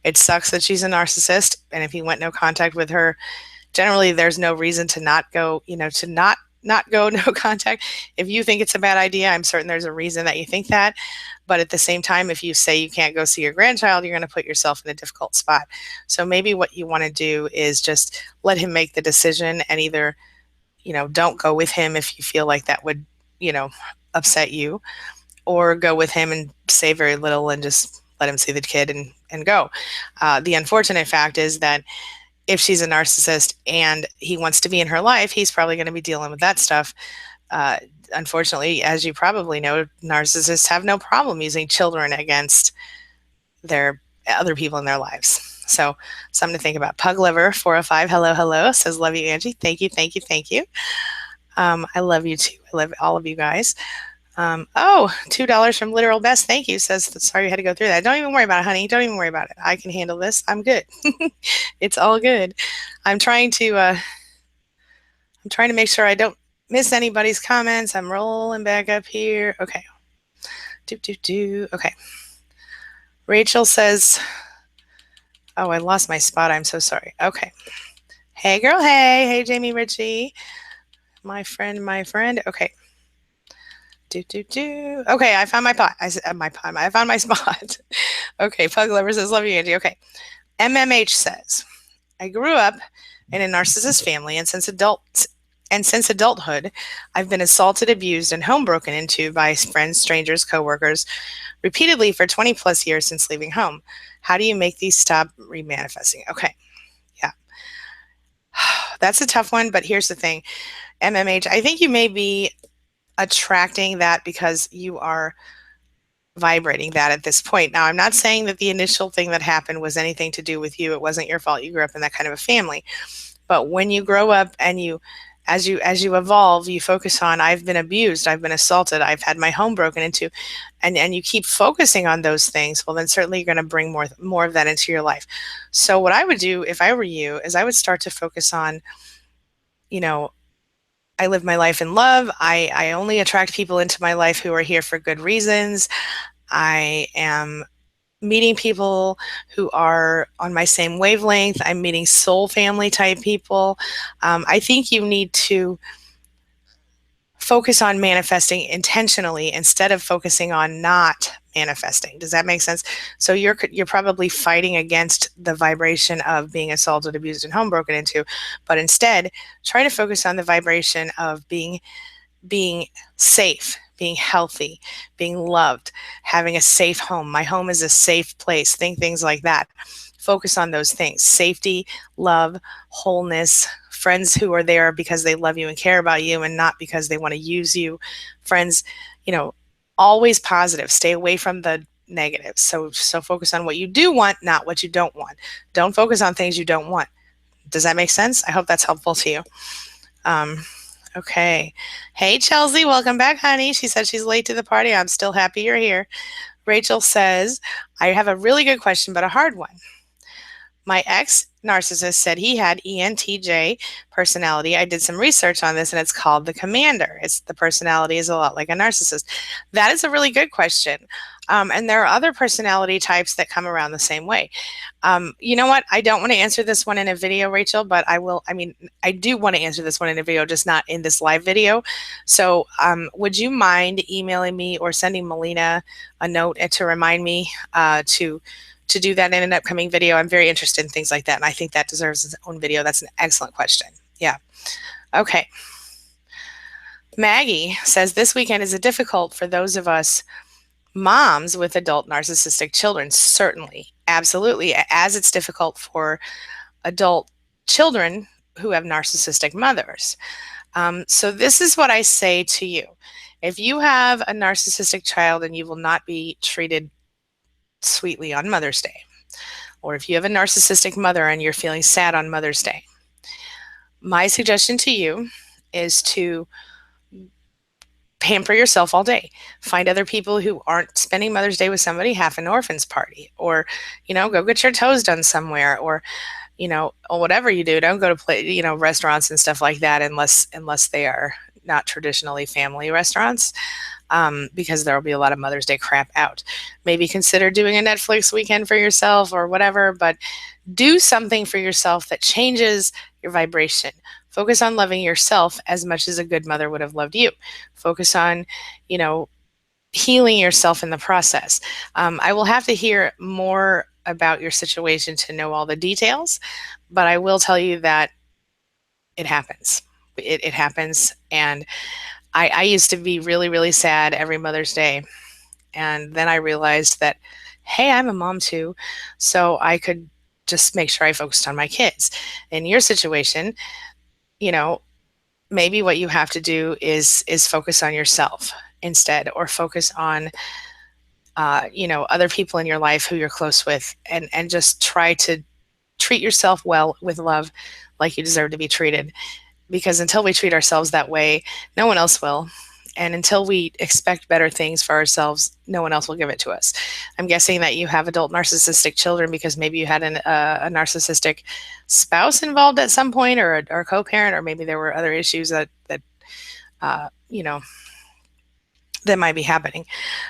It sucks that she's a narcissist, and if he went no contact with her, generally there's no reason to not go, to not go no contact. If you think it's a bad idea, I'm certain there's a reason that you think that. But at the same time, if you say you can't go see your grandchild, you're going to put yourself in a difficult spot. So maybe what you want to do is just let him make the decision, and either, don't go with him if you feel like that would, upset you, or go with him and say very little and just let him see the kid and go. The unfortunate fact is that if she's a narcissist and he wants to be in her life, he's probably going to be dealing with that stuff. Unfortunately, as you probably know, narcissists have no problem using children against their other people in their lives. So something to think about. Pug Liver 405, hello, says, love you, Angie. Thank you. I love you too. I love all of you guys. $2 from Literal Best. Thank you. Says, sorry you had to go through that. Don't even worry about it, honey. Don't even worry about it. I can handle this. I'm good. It's all good. I'm trying to make sure I don't miss anybody's comments. I'm rolling back up here. Okay. Okay. Rachel says, oh, I lost my spot. I'm so sorry. Okay. Hey, girl. Hey, Jamie Ritchie. My friend. Okay. Okay, I found my pot. I found my spot. Okay, Pug Lover says, love you, Angie. Okay. MMH says, I grew up in a narcissist family, and since adulthood, I've been assaulted, abused, and home broken into by friends, strangers, coworkers, repeatedly for 20 plus years since leaving home. How do you make these stop remanifesting? Okay. Yeah. That's a tough one, but here's the thing. MMH, I think you may be attracting that because you are vibrating that at this point. Now, I'm not saying that the initial thing that happened was anything to do with you. It wasn't your fault. You grew up in that kind of a family. But when you grow up and as you evolve, you focus on, I've been abused, I've been assaulted, I've had my home broken into, and you keep focusing on those things, well, then certainly you're going to bring more of that into your life. So what I would do if I were you is I would start to focus on, I live my life in love. I only attract people into my life who are here for good reasons. I am meeting people who are on my same wavelength. I'm meeting soul family type people. I think you need to focus on manifesting intentionally instead of focusing on not manifesting. Does that make sense? So you're probably fighting against the vibration of being assaulted, abused, and home broken into, but instead try to focus on the vibration of being safe, being healthy, being loved, having a safe home. My home is a safe place. Think things like that. Focus on those things: safety, love, wholeness, friends who are there because they love you and care about you and not because they want to use you. Friends, always positive. Stay away from the negatives. So focus on what you do want, not what you don't want. Don't focus on things you don't want. Does that make sense? I hope that's helpful to you. Okay. Hey, Chelsea, welcome back, honey. She said she's late to the party. I'm still happy you're here. Rachel says, I have a really good question, but a hard one. My ex narcissist said he had ENTJ personality. I did some research on this and it's called the commander. It's the personality is a lot like a narcissist. That is a really good question. And there are other personality types that come around the same way. You know what? I don't want to answer this one in a video, Rachel, but I will. I mean, I do want to answer this one in a video, just not in this live video. So would you mind emailing me or sending Melina a note to remind me to do that in an upcoming video? I'm very interested in things like that, and I think that deserves its own video. That's an excellent question. Yeah. Okay. Maggie says this weekend is difficult for those of us moms with adult narcissistic children. Certainly, absolutely, as it's difficult for adult children who have narcissistic mothers. So this is what I say to you. If you have a narcissistic child and you will not be treated sweetly on Mother's Day, or if you have a narcissistic mother and you're feeling sad on Mother's Day, my suggestion to you is to pamper yourself all day. Find other people who aren't spending Mother's Day with somebody, have an orphan's party, or, go get your toes done somewhere, or, or whatever you do. Don't go to restaurants and stuff like that unless they are not traditionally family restaurants. Because there will be a lot of Mother's Day crap out. Maybe consider doing a Netflix weekend for yourself or whatever, but do something for yourself that changes your vibration. Focus on loving yourself as much as a good mother would have loved you. Focus on, healing yourself in the process. I will have to hear more about your situation to know all the details, but I will tell you that it happens. It happens, and I used to be really, really sad every Mother's Day. And then I realized that, hey, I'm a mom too. So I could just make sure I focused on my kids. In your situation, maybe what you have to do is focus on yourself instead, or focus on, other people in your life who you're close with, and just try to treat yourself well with love, like you deserve to be treated. Because until we treat ourselves that way, no one else will. And until we expect better things for ourselves, no one else will give it to us. I'm guessing that you have adult narcissistic children because maybe you had a narcissistic spouse involved at some point, or a co-parent, or maybe there were other issues that might be happening.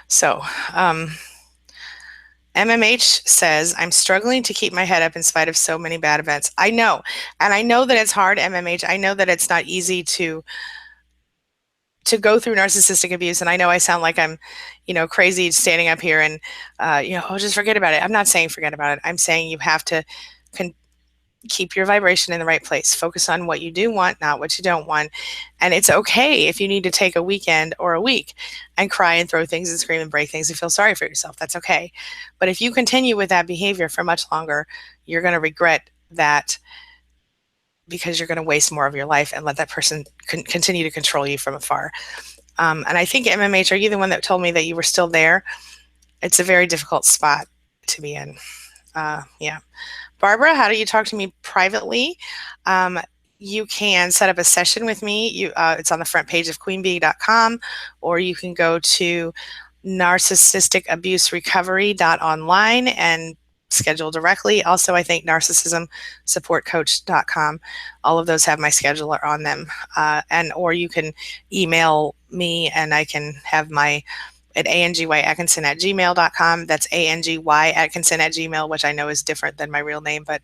So, MMH says, I'm struggling to keep my head up in spite of so many bad events. I know. And I know that it's hard, MMH. I know that it's not easy to go through narcissistic abuse. And I know I sound like I'm, crazy standing up here and, just forget about it. I'm not saying forget about it. I'm saying you have to keep your vibration in the right place. Focus on what you do want, not what you don't want. And it's okay if you need to take a weekend or a week and cry and throw things and scream and break things and feel sorry for yourself. That's okay. But if you continue with that behavior for much longer, you're going to regret that, because you're going to waste more of your life and let that person continue to control you from afar. And I think, MMH, are you the one that told me that you were still there? It's a very difficult spot to be in. Yeah. Barbara, how do you talk to me privately? You can set up a session with me. It's on the front page of queenbee.com, or you can go to narcissisticabuserecovery.online and schedule directly. Also, I think narcissismsupportcoach.com. All of those have my scheduler on them. Or you can email me and I can have at angyatkinson@gmail.com. That's angyatkinson@gmail, which I know is different than my real name, but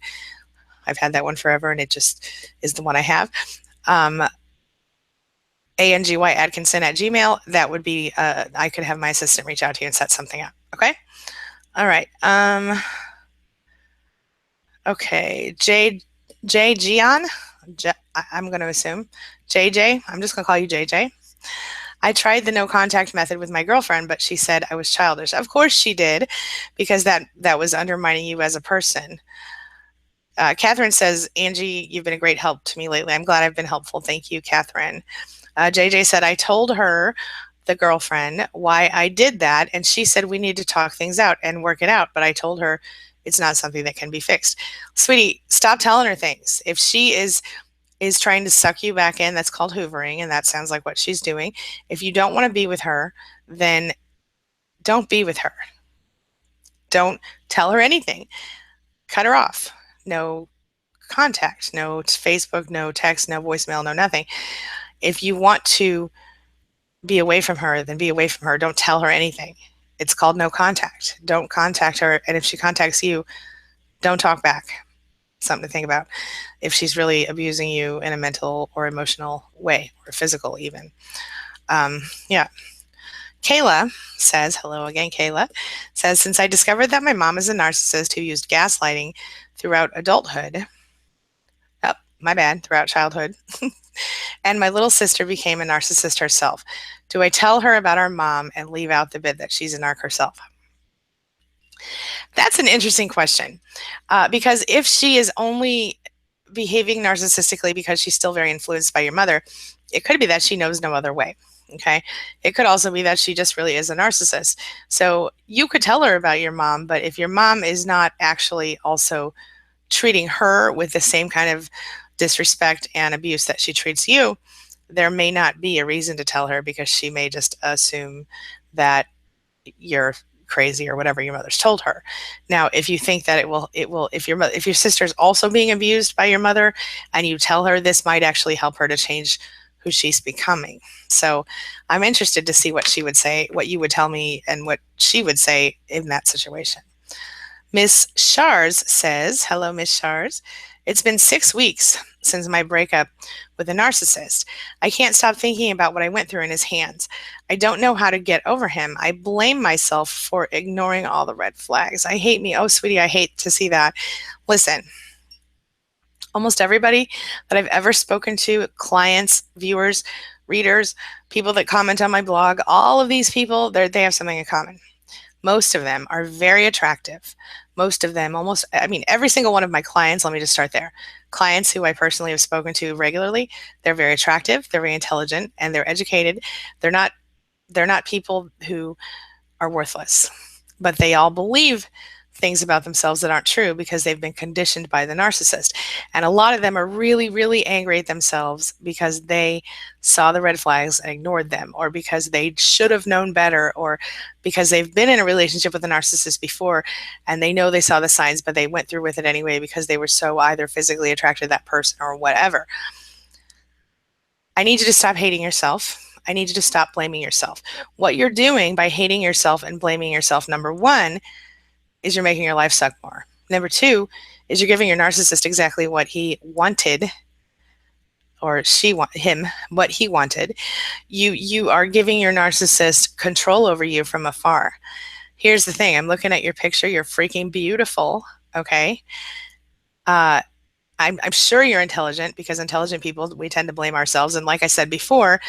I've had that one forever and it just is the one I have. angyatkinson@gmail. That would be, I could have my assistant reach out to you and set something up. Okay. All right. Okay. Gian, I'm going to assume JJ. I'm just going to call you JJ. I tried the no contact method with my girlfriend, but she said I was childish. Of course she did, because that was undermining you as a person. Catherine says, Angie, you've been a great help to me lately. I'm glad I've been helpful. Thank you, Catherine. JJ said, I told her, the girlfriend, why I did that, and she said we need to talk things out and work it out, but I told her it's not something that can be fixed. Sweetie, stop telling her things. If she is trying to suck you back in, that's called hoovering, and that sounds like what she's doing. If you don't want to be with her, then don't be with her. Don't tell her anything. Cut her off. no contact, no Facebook, no text, no voicemail, no nothing. If you want to be away from her, then be away from her. Don't tell her anything. It's called no contact. Don't contact her. And if she contacts you, don't talk back. Something to think about if she's really abusing you in a mental or emotional way, or physical even. Yeah. Kayla says, hello again, Kayla, says, since I discovered that my mom is a narcissist who used gaslighting throughout adulthood, oh, my bad, throughout childhood, and my little sister became a narcissist herself, do I tell her about our mom and leave out the bit that she's a narc herself? That's an interesting question, because if she is only behaving narcissistically because she's still very influenced by your mother, it could be that she knows no other way. Okay. It could also be that she just really is a narcissist. So you could tell her about your mom, but if your mom is not actually also treating her with the same kind of disrespect and abuse that she treats you, there may not be a reason to tell her, because she may just assume that you're crazy or whatever your mother's told her. Now, if you think that it will, if your sister's also being abused by your mother and you tell her, this might actually help her to change who she's becoming. So I'm interested to see what she would say, what you would tell me, and what she would say in that situation. Miss Shars says, hello, Miss Shars. It's been 6 weeks since my breakup with a narcissist. I can't stop thinking about what I went through in his hands. I don't know how to get over him. I blame myself for ignoring all the red flags. I hate me. Oh, sweetie, I hate to see that. Listen, almost everybody that I've ever spoken to, clients, viewers, readers, people that comment on my blog, all of these people, they have something in common. Most of them are very attractive. Most of them, every single one of my clients, let me just start there. Clients who I personally have spoken to regularly, they're very attractive, they're very intelligent, and they're educated. They're not people who are worthless, but they all believe things about themselves that aren't true because they've been conditioned by the narcissist. And a lot of them are really, really angry at themselves because they saw the red flags and ignored them, or because they should have known better, or because they've been in a relationship with a narcissist before and they know they saw the signs, but they went through with it anyway because they were so either physically attracted to that person or whatever. I need you to stop hating yourself. I need you to stop blaming yourself. What you're doing by hating yourself and blaming yourself, number one, is you're making your life suck more. Number two is you're giving your narcissist exactly what he wanted, or him, what he wanted. You are giving your narcissist control over you from afar. Here's the thing. I'm looking at your picture. You're freaking beautiful. Okay. I'm sure you're intelligent, because intelligent people, we tend to blame ourselves. And like I said before,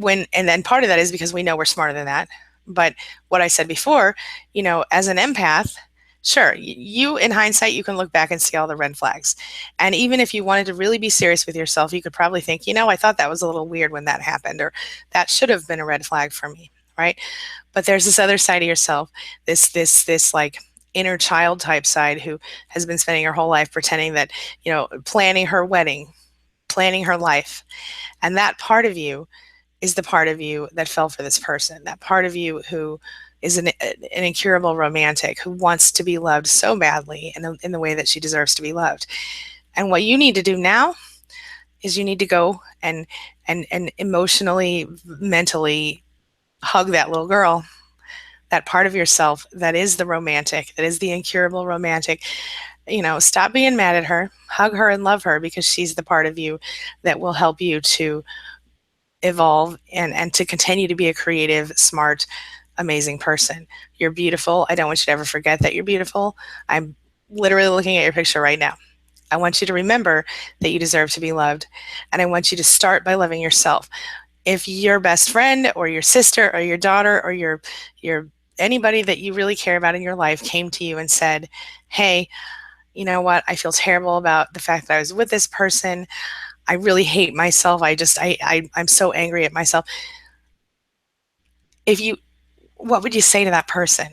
and then part of that is because we know we're smarter than that. But what I said before, as an empath, sure, you in hindsight, you can look back and see all the red flags. And even if you wanted to really be serious with yourself, you could probably think, I thought that was a little weird when that happened, or that should have been a red flag for me, right? But there's this other side of yourself, this like inner child type side, who has been spending her whole life pretending that, planning her wedding, planning her life. And that part of you is the part of you that fell for this person. That part of you who is an incurable romantic, who wants to be loved so badly in the way that she deserves to be loved. And what you need to do now is you need to go and emotionally, mentally hug that little girl, that part of yourself that is the romantic, that is the incurable romantic. Stop being mad at her, hug her and love her, because she's the part of you that will help you to evolve and to continue to be a creative, smart, amazing person. You're beautiful. I don't want you to ever forget that you're beautiful. I'm literally looking at your picture right now. I want you to remember that you deserve to be loved. And I want you to start by loving yourself. If your best friend or your sister or your daughter or your anybody that you really care about in your life came to you and said, hey, you know what? I feel terrible about the fact that I was with this person. I really hate myself. I'm so angry at myself. What would you say to that person?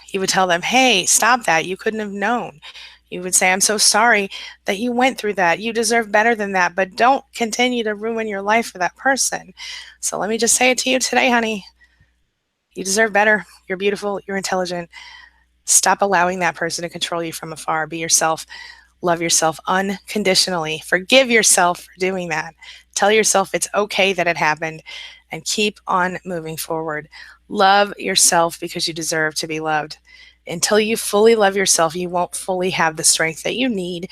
You would tell them, hey, stop that. You couldn't have known. You would say, I'm so sorry that you went through that. You deserve better than that, but don't continue to ruin your life for that person. So let me just say it to you today, honey. You deserve better. You're beautiful. You're intelligent. Stop allowing that person to control you from afar. Be yourself. Love yourself unconditionally. Forgive yourself for doing that. Tell yourself it's okay that it happened and keep on moving forward. Love yourself because you deserve to be loved. Until you fully love yourself, you won't fully have the strength that you need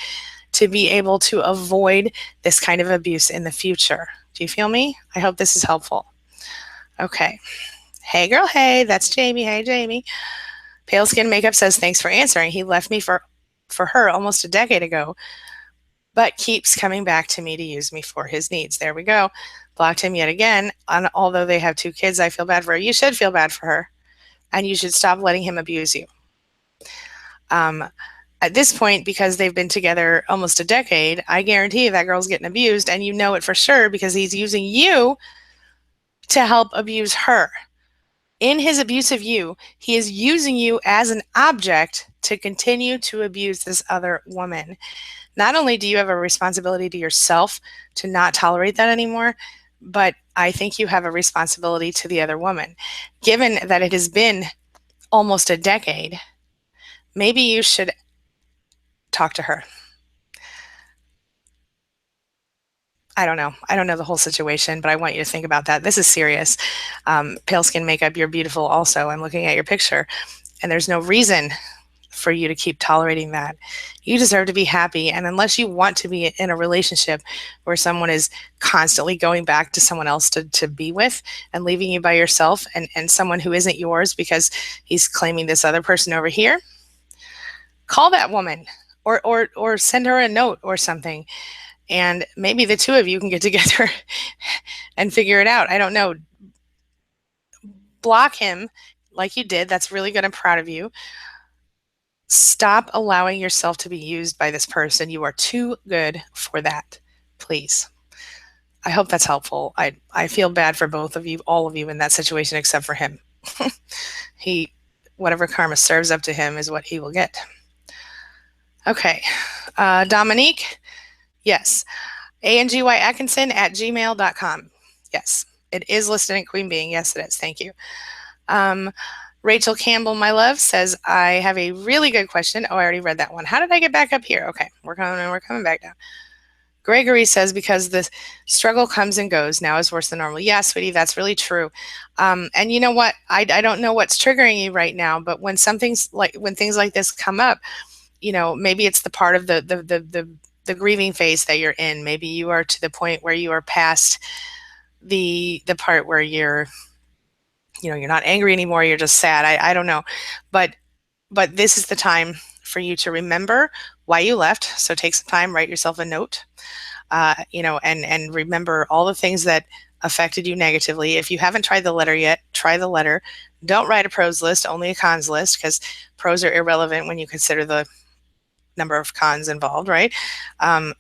to be able to avoid this kind of abuse in the future. Do you feel me? I hope this is helpful. Okay. Hey girl, hey, that's Jamie. Hey Jamie. Pale Skin Makeup says thanks for answering. He left me for her almost a decade ago, but keeps coming back to me to use me for his needs. There we go. Blocked him yet again. And although they have 2 kids, I feel bad for her. You should feel bad for her, and you should stop letting him abuse you. At this point, because they've been together almost a decade, I guarantee that girl's getting abused, and you know it for sure because he's using you to help abuse her. In his abuse of you, he is using you as an object to continue to abuse this other woman. Not only do you have a responsibility to yourself to not tolerate that anymore, but I think you have a responsibility to the other woman. Given that it has been almost a decade, maybe you should talk to her. I don't know. I don't know the whole situation, but I want you to think about that. This is serious. Pale Skin Makeup, you're beautiful also. I'm looking at your picture, and there's no reason for you to keep tolerating that. You deserve to be happy, and unless you want to be in a relationship where someone is constantly going back to someone else to be with and leaving you by yourself, and someone who isn't yours because he's claiming this other person over here, call that woman or send her a note or something. And maybe the 2 of you can get together and figure it out. I don't know. Block him like you did. That's really good. I'm proud of you. Stop allowing yourself to be used by this person. You are too good for that. Please. I hope that's helpful. I feel bad for both of you, all of you in that situation, except for him. Whatever karma serves up to him is what he will get. Okay. Dominique. Yes. Angie Atkinson at gmail.com. Yes. It is listed in Queen Being. Yes, it is. Thank you. Rachel Campbell, my love, says, I have a really good question. Oh, I already read that one. How did I get back up here? Okay, we're coming back down. Gregory says, because the struggle comes and goes, now is worse than normal. Yeah, sweetie, that's really true. And you know what? I don't know what's triggering you right now, but when things like this come up, you know, maybe it's the part of the grieving phase that you're in. Maybe you are to the point where you are past the part where you're not angry anymore. You're just sad. I don't know. But this is the time for you to remember why you left. So take some time, write yourself a note, and remember all the things that affected you negatively. If you haven't tried the letter yet, try the letter. Don't write a pros list, only a cons list, because pros are irrelevant when you consider the number of cons involved, right?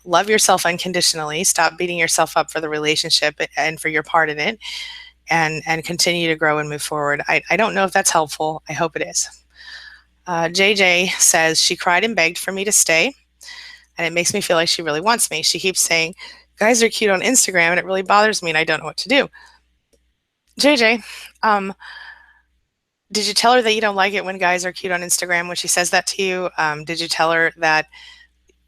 Love yourself unconditionally. Stop beating yourself up for the relationship and for your part in it, and continue to grow and move forward. I don't know if that's helpful. I hope it is. JJ says, she cried and begged for me to stay, and it makes me feel like she really wants me. She keeps saying, guys are cute on Instagram, and it really bothers me, and I don't know what to do. JJ, did you tell her that you don't like it when guys are cute on Instagram when she says that to you? Did you tell her that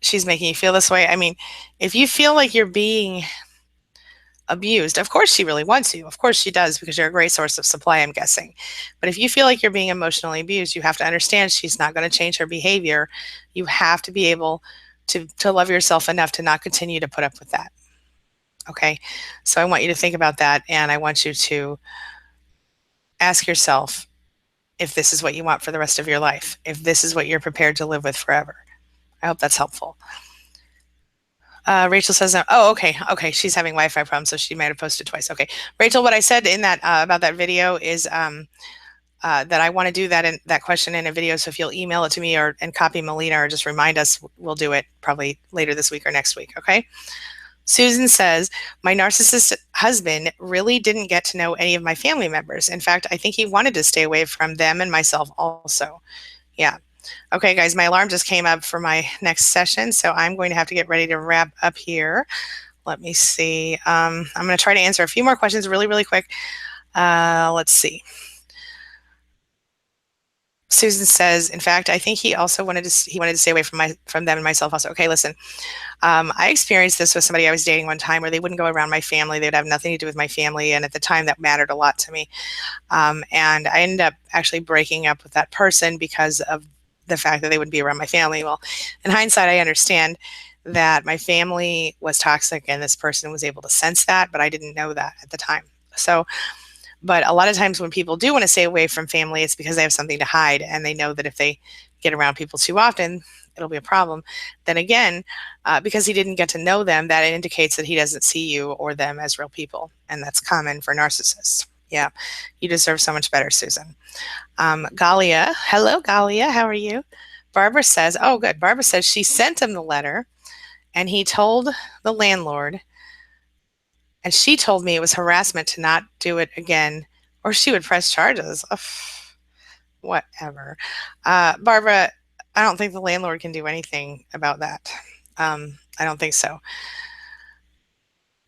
she's making you feel this way? I mean, if you feel like you're being abused, of course she really wants you. Of course she does, because you're a great source of supply, I'm guessing. But if you feel like you're being emotionally abused, you have to understand she's not going to change her behavior. You have to be able to love yourself enough to not continue to put up with that. Okay? So I want you to think about that, and I want you to ask yourself if this is what you want for the rest of your life, if this is what you're prepared to live with forever. I hope that's helpful. Rachel says, oh, okay, she's having Wi-Fi problems, so she might have posted twice. Okay, Rachel, what I said in that about that video is that I want to do that question in a video. So if you'll email it to me and copy Melina, or just remind us, we'll do it probably later this week or next week. Okay. Susan says, my narcissist husband really didn't get to know any of my family members. In fact, I think he wanted to stay away from them and myself also. Yeah. Okay, guys, my alarm just came up for my next session, so I'm going to have to get ready to wrap up here. Let me see. I'm going to try to answer a few more questions really, really quick. Let's see. Susan says, in fact, I think he also wanted to stay away from them and myself also. Okay, listen, I experienced this with somebody I was dating one time where they wouldn't go around my family. They would have nothing to do with my family. And at the time that mattered a lot to me. And I ended up actually breaking up with that person because of the fact that they wouldn't be around my family. Well, in hindsight, I understand that my family was toxic and this person was able to sense that, but I didn't know that at the time. So, but a lot of times when people do want to stay away from family, it's because they have something to hide and they know that if they get around people too often, it'll be a problem. Then again, because he didn't get to know them, that indicates that he doesn't see you or them as real people. And that's common for narcissists. Yeah, you deserve so much better, Susan. Galia, hello, Galia, how are you? Barbara says, oh, good. Barbara says she sent him the letter and he told the landlord, and she told me it was harassment to not do it again or she would press charges. Ugh, whatever. Barbara, I don't think the landlord can do anything about that. I don't think so.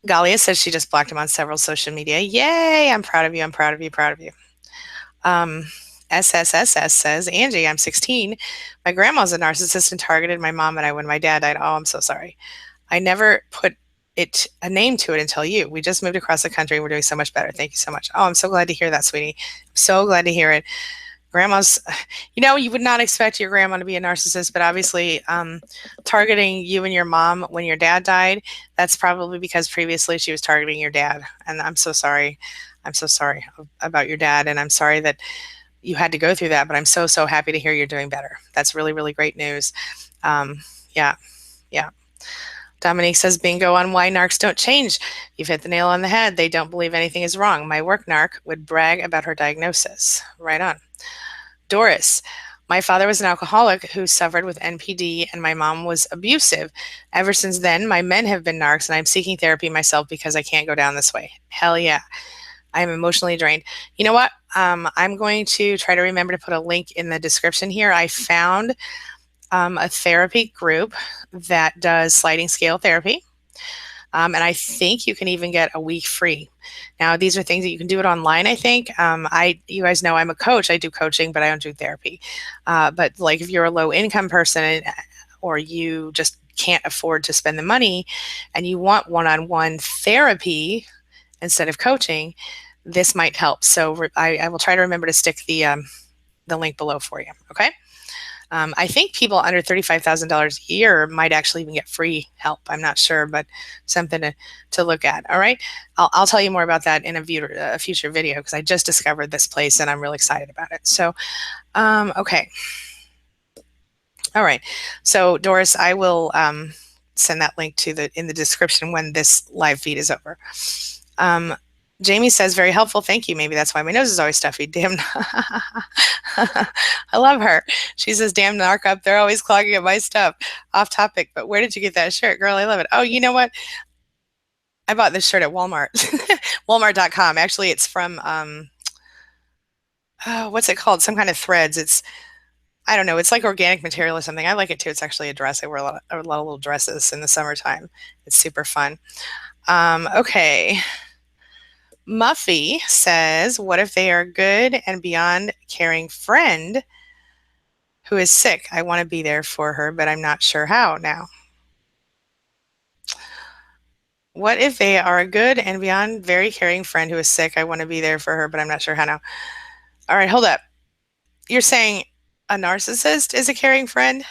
Galia says she just blocked him on several social media. Yay, I'm proud of you. I'm proud of you. Proud of you. SSSS says, Angie, I'm 16. My grandma's a narcissist and targeted my mom and I when my dad died. Oh, I'm so sorry. I never put a name to it until you. We just moved across the country. We're doing so much better. Thank you so much. Oh, I'm so glad to hear that, sweetie. I'm so glad to hear it. Grandma's, you would not expect your grandma to be a narcissist, but obviously targeting you and your mom when your dad died, that's probably because previously she was targeting your dad. And I'm so sorry. I'm so sorry about your dad. And I'm sorry that you had to go through that, but I'm so, so happy to hear you're doing better. That's really, really great news. Yeah. Dominique says, bingo on why narcs don't change. You've hit the nail on the head. They don't believe anything is wrong. My work narc would brag about her diagnosis. Right on. Doris, my father was an alcoholic who suffered with NPD and my mom was abusive. Ever since then, my men have been narcs and I'm seeking therapy myself because I can't go down this way. Hell yeah. I am emotionally drained. You know what? I'm going to try to remember to put a link in the description here. I found a therapy group that does sliding scale therapy. And I think you can even get a week free. Now, these are things that you can do it online, I think. You guys know I'm a coach. I do coaching, but I don't do therapy. But like if you're a low income person or you just can't afford to spend the money and you want one-on-one therapy instead of coaching, this might help. So I will try to remember to stick the link below for you. Okay. I think people under $35,000 a year might actually even get free help. I'm not sure, but something to look at. All right. I'll tell you more about that in a future video because I just discovered this place and I'm really excited about it. So, okay. All right. So Doris, I will send that link in the description when this live feed is over. Jamie says, very helpful. Thank you. Maybe that's why my nose is always stuffy. Damn. I love her. She says, damn narc up. They're always clogging up my stuff. Off topic, but where did you get that shirt? Girl, I love it. Oh, you know what? I bought this shirt at Walmart. Walmart.com. Actually, it's from, what's it called? Some kind of threads. I don't know. It's like organic material or something. I like it too. It's actually a dress. I wear a lot of little dresses in the summertime. It's super fun. Okay. Muffy says, what if they are a good and beyond caring friend who is sick? I want to be there for her, but I'm not sure how now. What if they are a good and beyond very caring friend who is sick? I want to be there for her, but I'm not sure how now. All right, hold up. You're saying a narcissist is a caring friend?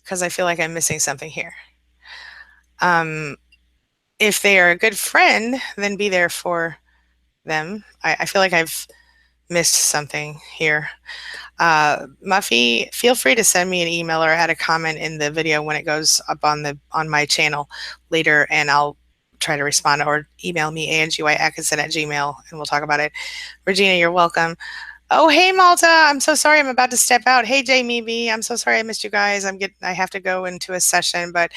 Because I feel like I'm missing something here. If they are a good friend, then be there for them. I feel like I've missed something here. Muffy, feel free to send me an email or add a comment in the video when it goes up on my channel later, and I'll try to respond, or email me AngieAtkinson@gmail and we'll talk about it. Regina, you're welcome. Oh, hey, Malta. I'm so sorry. I'm about to step out. Hey, Jamie B. I'm so sorry I missed you guys. I have to go into a session, but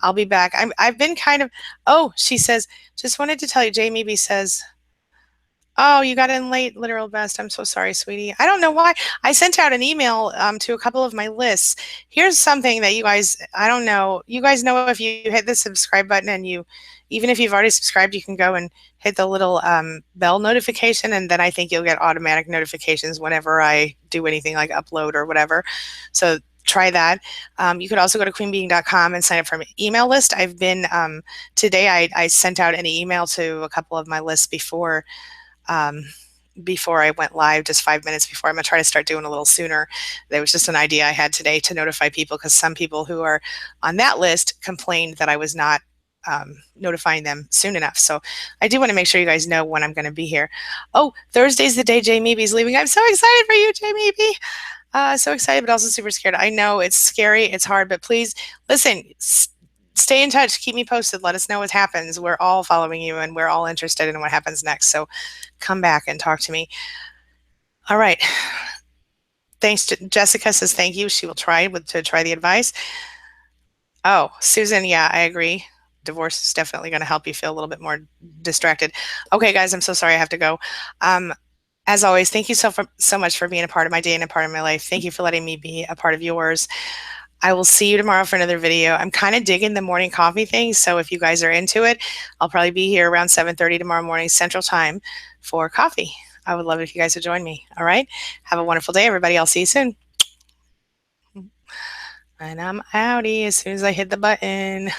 I'll be back. I've been kind of, oh, she says, just wanted to tell you, Jamie B says, oh, you got in late, literal best. I'm so sorry, sweetie. I don't know why. I sent out an email to a couple of my lists. Here's something that you guys, I don't know. You guys know if you hit the subscribe button and you even if you've already subscribed, you can go and hit the little bell notification, and then I think you'll get automatic notifications whenever I do anything like upload or whatever. So try that. You could also go to queenbeing.com and sign up for an email list. I've been, today I sent out an email to a couple of my lists before I went live, just 5 minutes before. I'm going to try to start doing a little sooner. There was just an idea I had today to notify people, because some people who are on that list complained that I was not notifying them soon enough. So I do want to make sure you guys know when I'm going to be here. Oh, Thursday's the day Jay Meeby's leaving. I'm so excited for you, Jay Meeby. So excited, but also super scared. I know it's scary, it's hard, but please listen. Stay in touch. Keep me posted. Let us know what happens. We're all following you, and we're all interested in what happens next. So come back and talk to me. All right. Thanks. Jessica says thank you. She will try to try the advice. Oh, Susan, yeah, I agree. Divorce is definitely going to help you feel a little bit more distracted. Okay, guys, I'm so sorry I have to go. As always, thank you so much for being a part of my day and a part of my life. Thank you for letting me be a part of yours. I will see you tomorrow for another video. I'm kind of digging the morning coffee thing, so if you guys are into it, I'll probably be here around 7:30 tomorrow morning Central Time for coffee. I would love it if you guys would join me. All right? Have a wonderful day, everybody. I'll see you soon. And I'm outie as soon as I hit the button.